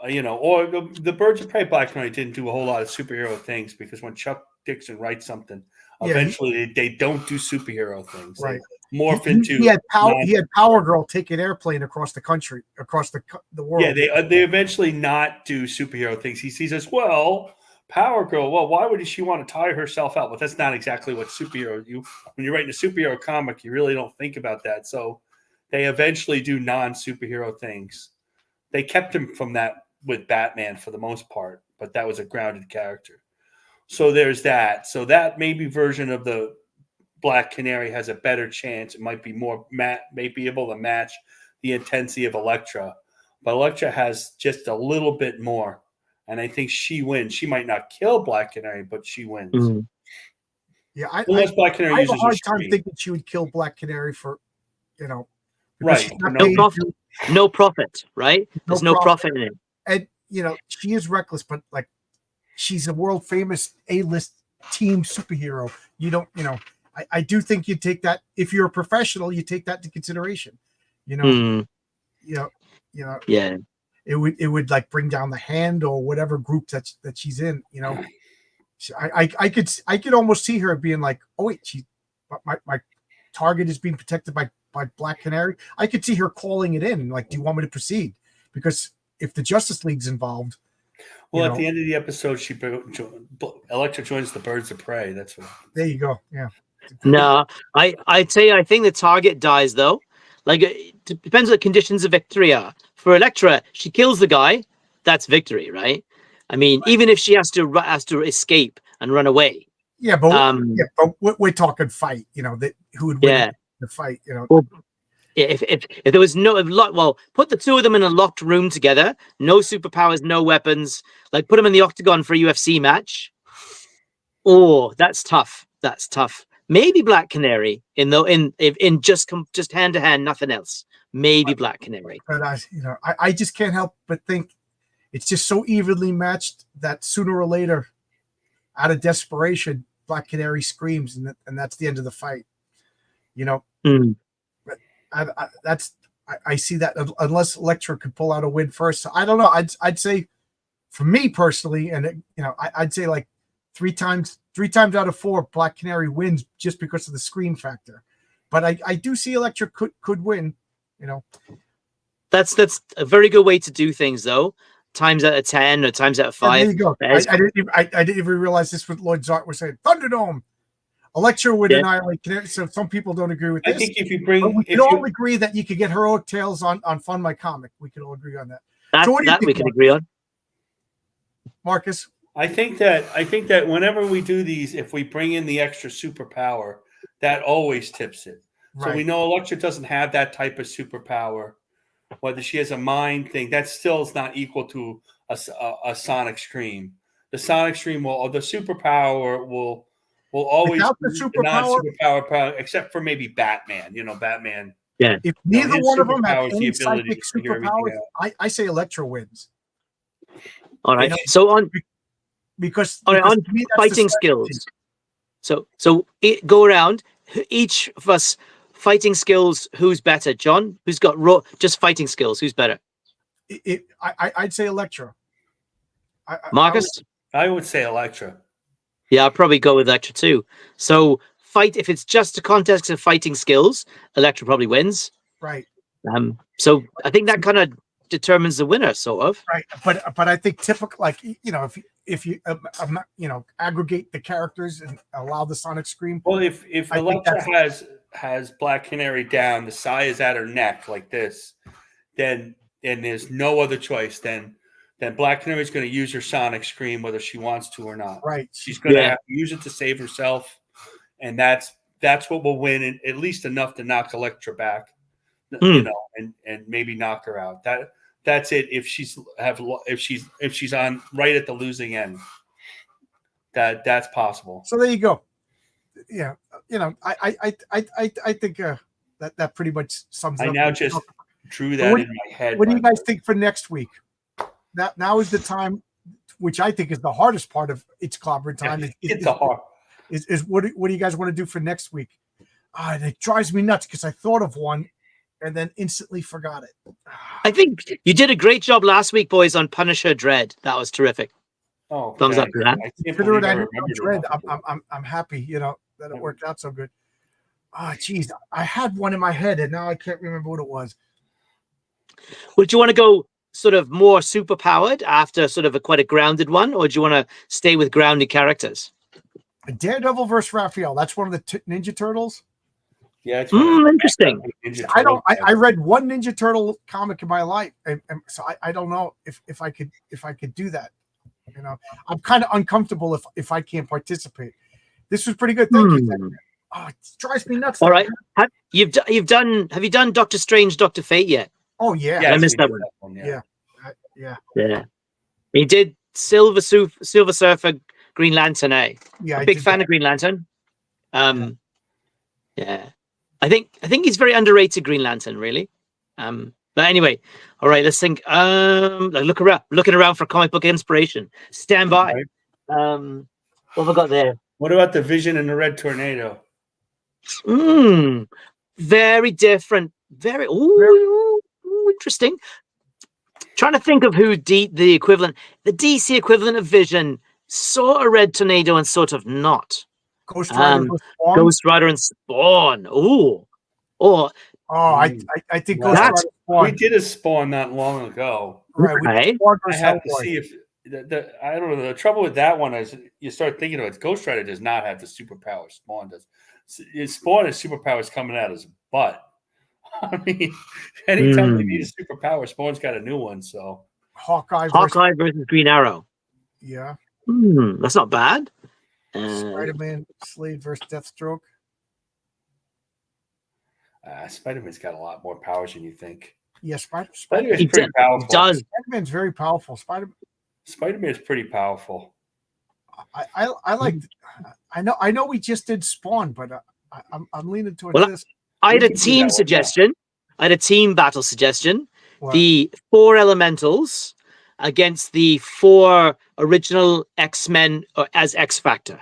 Or the Birds of Prey Black Canary didn't do a whole lot of superhero things, because when Chuck Dixon writes something, eventually they don't do superhero things. Right. They morph into. He had Power Girl take an airplane across the country, across the world. Yeah, they eventually not do superhero things. He says, well, Power Girl. Well, why would she want to tire herself out? But that's not exactly what superhero. When you're writing a superhero comic, you really don't think about that. So they eventually do non-superhero things. They kept him from that with Batman for the most part, but that was a grounded character. So there's that. So that maybe version of the Black Canary has a better chance. It might be may be able to match the intensity of Electra, but Electra has just a little bit more, and I think she wins. She might not kill Black Canary, but she wins. Mm-hmm. Yeah, I Black Canary have a uses hard her time thinking she would kill Black Canary for, right? No profit, right? There's no profit in it. And she is reckless, but like, she's a world famous A-list team superhero. You don't, I do think you take that, if you're a professional, you take that into consideration. Yeah. It would like bring down the Hand or whatever group that she's in. I could almost see her being like, oh wait, my target is being protected by Black Canary. I could see her calling it in, like, do you want me to proceed? Because if the Justice League's involved. Well, at the end of the episode, Electra joins the Birds of Prey. That's what. There you go. Yeah. No, I'd say I think the target dies though. Like, it depends on the conditions of victory are. For Electra, she kills the guy. That's victory, right? I mean, even if she has to escape and run away. Yeah, but we're talking fight. That who would win the fight? Well, if there was put the two of them in a locked room together, no superpowers, no weapons, like put them in the octagon for a UFC match. Oh, that's tough. That's tough. Maybe Black Canary in just hand to hand, nothing else. Maybe Black Canary. But I just can't help but think it's just so evenly matched that sooner or later, out of desperation, Black Canary screams, and that's the end of the fight. I see that, unless Electra could pull out a win first. So I don't know. I'd say, for me personally, and I'd say like three times out of four, Black Canary wins just because of the screen factor. But I do see Electra could win. That's a very good way to do things, though. Times out of 10 or times out of 5. Yeah, there you go. I didn't even realize this. What Lloyd Zart was saying. Thunderdome. Electra would annihilate Canary. So some people don't agree with this. I think if you bring, we can all agree that you could get heroic tales on Fund My Comic. We can all agree on that. So what do you think, we can agree on, Marcus? I think that whenever we do these, if we bring in the extra superpower, that always tips it. Right. So we know Electra doesn't have that type of superpower. Whether she has a mind thing, that still is not equal to a sonic scream. The sonic scream the superpower will always without the non-superpower, except for maybe Batman. Batman. Yeah. If neither one of them have any psychic superpowers, I say Electra wins. All right. So on fighting skills. So go around. Each of us fighting skills. Who's better, John? Who's got just fighting skills? Who's better? I'd say Electra. Marcus? I would say Electra. Yeah, I'll probably go with Electra too. So if it's just a contest of fighting skills, Electra probably wins. Right. So I think that kind of determines the winner, sort of. Right. But I think typical, like, if you aggregate the characters and allow the sonic scream. Well, if Electra has Black Canary down, the Sai is at her neck like this, then there's no other choice. Then Black Canary is going to use her sonic scream whether she wants to or not. Right. She's going to have to use it to save herself, and that's what will win, at least enough to knock Electra back, and maybe knock her out. That's it. If she's on right at the losing end, that's possible. So there you go. yeah, I think that pretty much sums it I up. now just drew So that in my head. what do you guys think for next week? Now is the time, which I think is the hardest part of It's Clobbering Time. It's a hard. Is what do you guys want to do for next week? And it drives me nuts because I thought of one and then instantly forgot it. I think you did a great job last week, boys, on Punisher Dread. That was terrific. Oh, Thumbs up for that. I can't Consider it believe I annual remembered dread. it. I'm happy, that it worked out so good. Geez, I had one in my head and now I can't remember what it was. Would you want to go sort of more super powered after sort of quite a grounded one, or do you want to stay with grounded characters? Daredevil versus Raphael. That's one of the Ninja Turtles. Yeah, it's interesting. I read one Ninja Turtle comic in my life, and so I don't know if I could do that. I'm kind of uncomfortable if I can't participate. This was pretty good. Thank you. Oh, it drives me nuts. All right. Have you done Doctor Strange, Doctor Fate yet? Oh yeah. I missed that one. Yeah. He did Silver Surfer, Green Lantern, eh? Yeah. Big fan of Green Lantern. Yeah. I think he's very underrated, Green Lantern, really. But anyway, all right, let's think. Looking around for comic book inspiration. Stand by. What have I got there? What about the Vision and the Red Tornado? Very different. Very interesting. Trying to think of who the equivalent, the DC equivalent of Vision, saw a Red Tornado and sort of not. Ghost Rider, Ghost Rider and Spawn. I think Ghost Rider Spawn. We did a Spawn not long ago. Right. I have to see if I don't know. The trouble with that one is you start thinking of it. Ghost Rider does not have the superpower Spawn does. Spawn has superpowers coming out his butt. I mean, anytime you need a superpower, Spawn's got a new one. So Hawkeye versus Green Arrow. Yeah. That's not bad. Spider-Man, Slade versus Deathstroke. Spider-Man's got a lot more powers than you think. Yeah, Spider-Man's pretty powerful. He does. Spider-Man's very powerful. Spider-Man's pretty powerful. I like. I know we just did Spawn, but I'm leaning towards this. I had a team suggestion. I had a team battle suggestion. What? The 4 Elementals against the 4 original X-Men as X-Factor.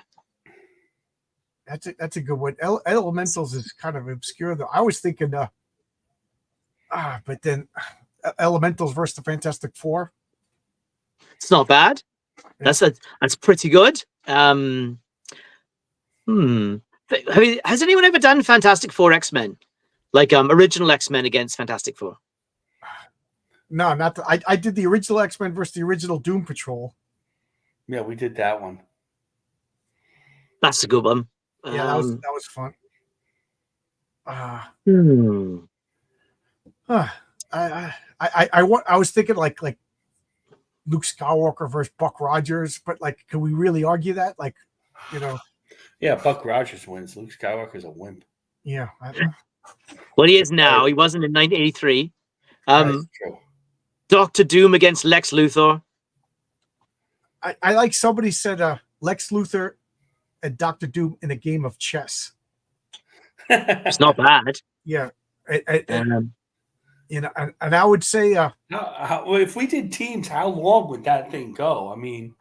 That's a good one. Elementals is kind of obscure though. I was thinking, but then Elementals versus the Fantastic Four. It's not bad. Yeah. That's pretty good. Has anyone ever done Fantastic Four X-Men, like original X-Men against Fantastic Four? No, not the, I did the original X-Men versus the original Doom Patrol. Yeah, we did that one. That's a good one. Yeah, that was fun. I was thinking like Luke Skywalker versus Buck Rogers, but like, can we really argue that? Like, Yeah, Buck Rogers wins. Luke Skywalker's a wimp. Yeah. Well, he is now. He wasn't in 1983. True. Dr. Doom against Lex Luthor. I like somebody said Lex Luthor and Dr. Doom in a game of chess. It's not bad. Yeah. And I would say if we did teams, how long would that thing go? I mean,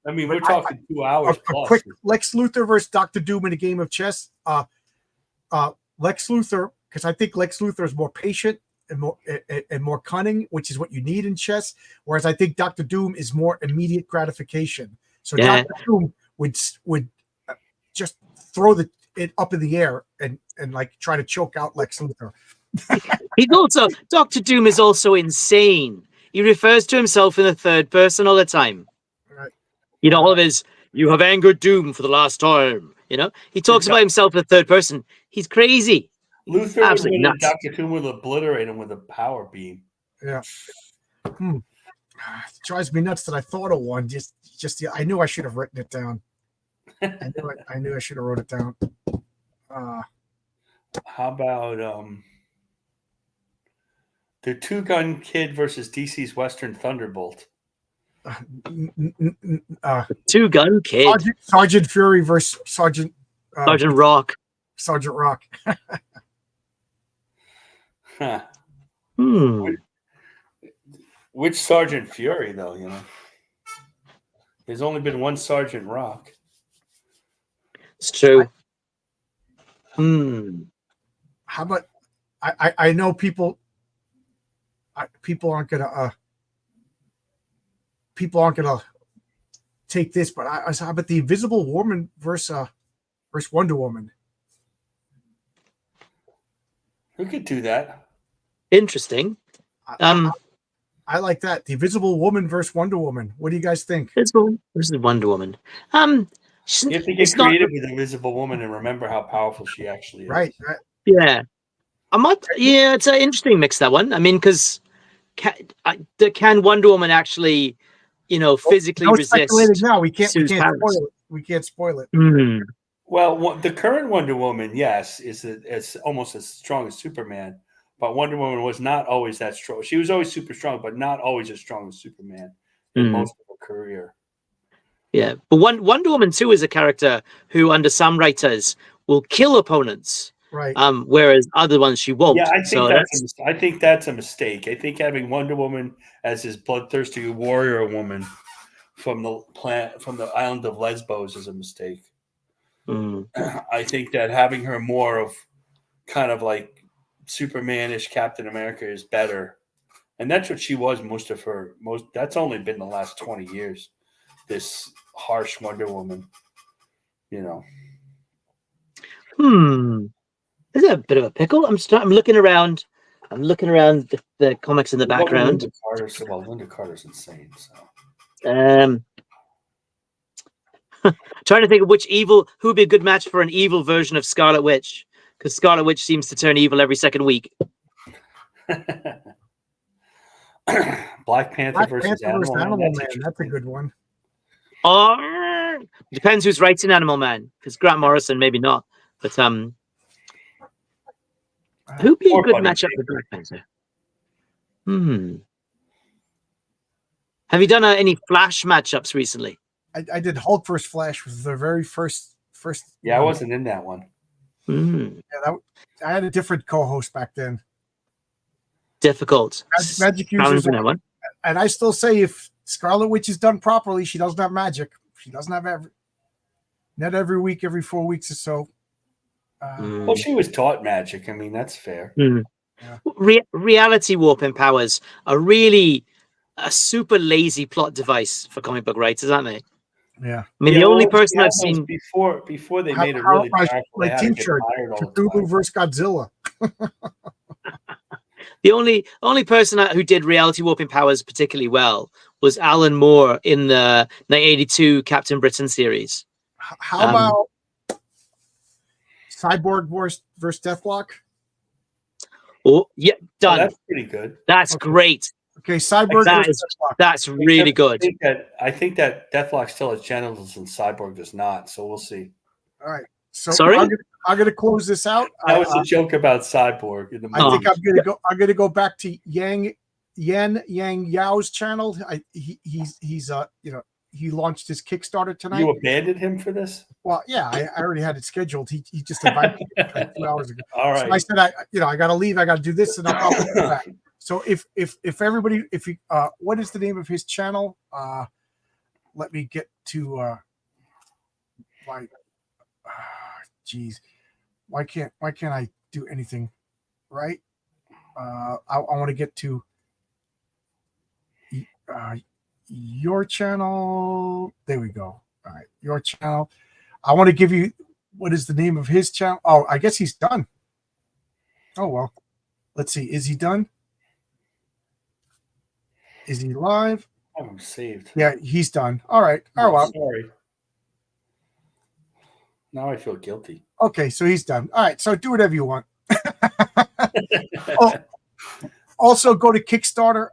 we're talking 2 hours plus. A quick Lex Luthor versus Dr. Doom in a game of chess. Lex Luthor, because I think Lex Luthor is more patient and more cunning, which is what you need in chess. Whereas I think Dr. Doom is more immediate gratification. So Dr. Doom would just throw it up in the air and like try to choke out Lex Luthor. Dr. Doom is also insane. He refers to himself in the third person all the time. Right. All of his, you have angered Doom for the last time. He talks about himself in the third person. He's crazy. Luthor absolutely nuts. Dr. Doom would obliterate him with a power beam. Yeah. It drives me nuts that I thought of one. I knew I should have written it down. I knew I should have wrote it down. How about the Two-Gun Kid versus DC's Western Thunderbolt? Two-Gun Kid. Sergeant Fury versus Sergeant Sergeant Rock. Sergeant Rock. Huh. Hmm. Which Sergeant Fury, though, you know? There's only been one Sergeant Rock. It's true. Hmm. How about I know people aren't gonna take this, but how about the Invisible Woman versus Wonder Woman? Who could do that? Interesting. I like that. The Invisible Woman versus Wonder Woman. What do you guys think? This is Wonder Woman. You have to get it's not. creative with Invisible Woman and remember how powerful she actually is. Right. Yeah. Yeah, it's an interesting mix, that one. I mean, because can Wonder Woman actually, physically No resist? speculating now. We can't Sue's powers? spoil it. We can't spoil it. Hmm. Well, the current Wonder Woman, yes, is almost as strong as Superman. But Wonder Woman was not always that strong. She was always super strong, but not always as strong as Superman in most of her career. Yeah, but Wonder Woman 2 is a character who, under some writers, will kill opponents. Right. Whereas other ones she won't. Yeah, I think that's a mistake. I think having Wonder Woman as his bloodthirsty warrior woman from the island of Lesbos is a mistake. I think that having her more of kind of like Superman-ish Captain America is better, and that's what she was that's only been the last 20 years, this harsh Wonder Woman, Is it a bit of a pickle? I'm looking around the comics in the background. Linda Carter's insane, so trying to think of who would be a good match for an evil version of Scarlet Witch, because Scarlet Witch seems to turn evil every second week. Black Panther versus Animal Man. That's a good one. Depends who's writing Animal Man. If it's Grant Morrison, maybe not. But who'd be a good matchup for Black Panther? Have you done any Flash matchups recently? I did Hulk versus Flash, was the very first. Yeah, I wasn't in that one. Yeah, I had a different co-host back then. Difficult. Magic users, and I still say if Scarlet Witch is done properly, she doesn't have magic. She doesn't have not every week, every 4 weeks or so. Well, she was taught magic. I mean, that's fair. Yeah. Reality warping powers are really a super lazy plot device for comic book writers, aren't they? Yeah. I mean, the only person I've seen before they made it really powerful, my T-shirt, Cthulhu versus Godzilla. The only person who did reality warping powers particularly well was Alan Moore in the 1982 Captain Britain series. How about Cyborg versus Deathlock? Oh, yeah, done. Oh, that's pretty good. That's great. Okay, Cyborg versus Deathlock. That's really good. I think that Deathlock still has genitals and Cyborg does not, so we'll see. All right. So sorry? I'm gonna close this out. That was a joke about Cyborg. I think I'm gonna go back to Yang Yao's channel. He launched his Kickstarter tonight. You abandoned him for this? Well, yeah, I already had it scheduled. He just invited me like 2 hours ago. All right. So I said I got to leave. I got to do this, and I'll come back. So if what is the name of his channel? Let me get to geez, why can't I do anything right? I want to get to your channel. There we go. All right, your channel. I want to give you what is the name of his channel. Oh, I guess he's done. Oh well, let's see. Is he done? Is he live? I'm saved. Yeah, he's done. All right. Oh well. Sorry. Now I feel guilty. Okay, so he's done. All right, so do whatever you want. Also, go to Kickstarter.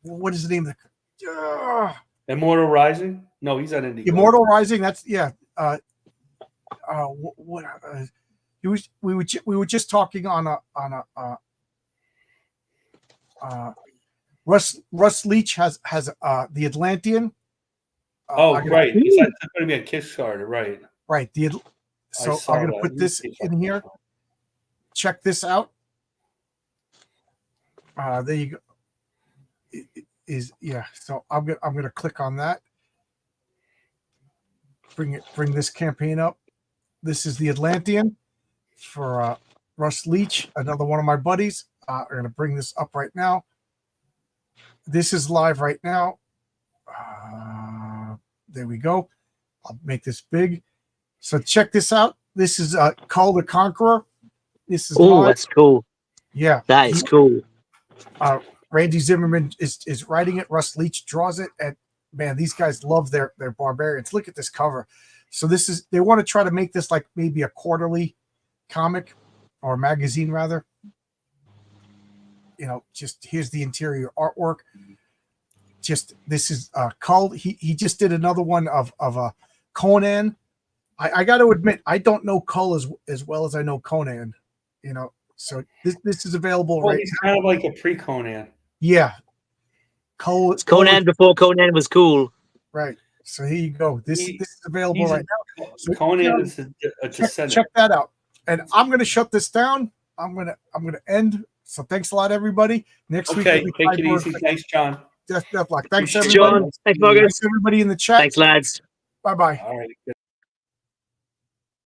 What is the name of the Immortal Rising? No, he's on Indiegogo. Immortal Rising? That's yeah. We were just talking on a Russ Leach has the Atlantean. Right. That's going to be a Kickstarter, right? Right. So saw I'm going to that. put Let me this see if I in can here. find Check this out. There you go. Yeah. So I'm gonna click on that. Bring this campaign up. This is the Atlantean for Russ Leach, another one of my buddies. We're gonna bring this up right now. This is live right now. There we go. I'll make this big. So check this out. This is Cull the Conqueror. This is Oh, live. that's cool. Yeah. That is cool. Randy Zimmerman is writing it. Russ Leach draws it. And man, these guys love their barbarians. Look at this cover. So they want to try to make this like maybe a quarterly comic or magazine rather. You know, just here's the interior artwork. Just this is Cull. He just did another one of Conan. I got to admit, I don't know Cull as well as I know Conan. You know, so this is available Well, right he's now. kind of like a pre-Conan. Yeah, Cull. It's Conan before Conan was cool. Right. So here you go. This is available He's right now. So Conan is a descendant. check that out. And I'm going to shut this down. I'm gonna end. So thanks a lot, everybody. Next week. Okay, take it easy. Thanks, John. Death luck. Thanks, Appreciate it. everybody. John, thanks, Marcus. Thanks, everybody in the chat. Thanks, lads. Bye bye. All right.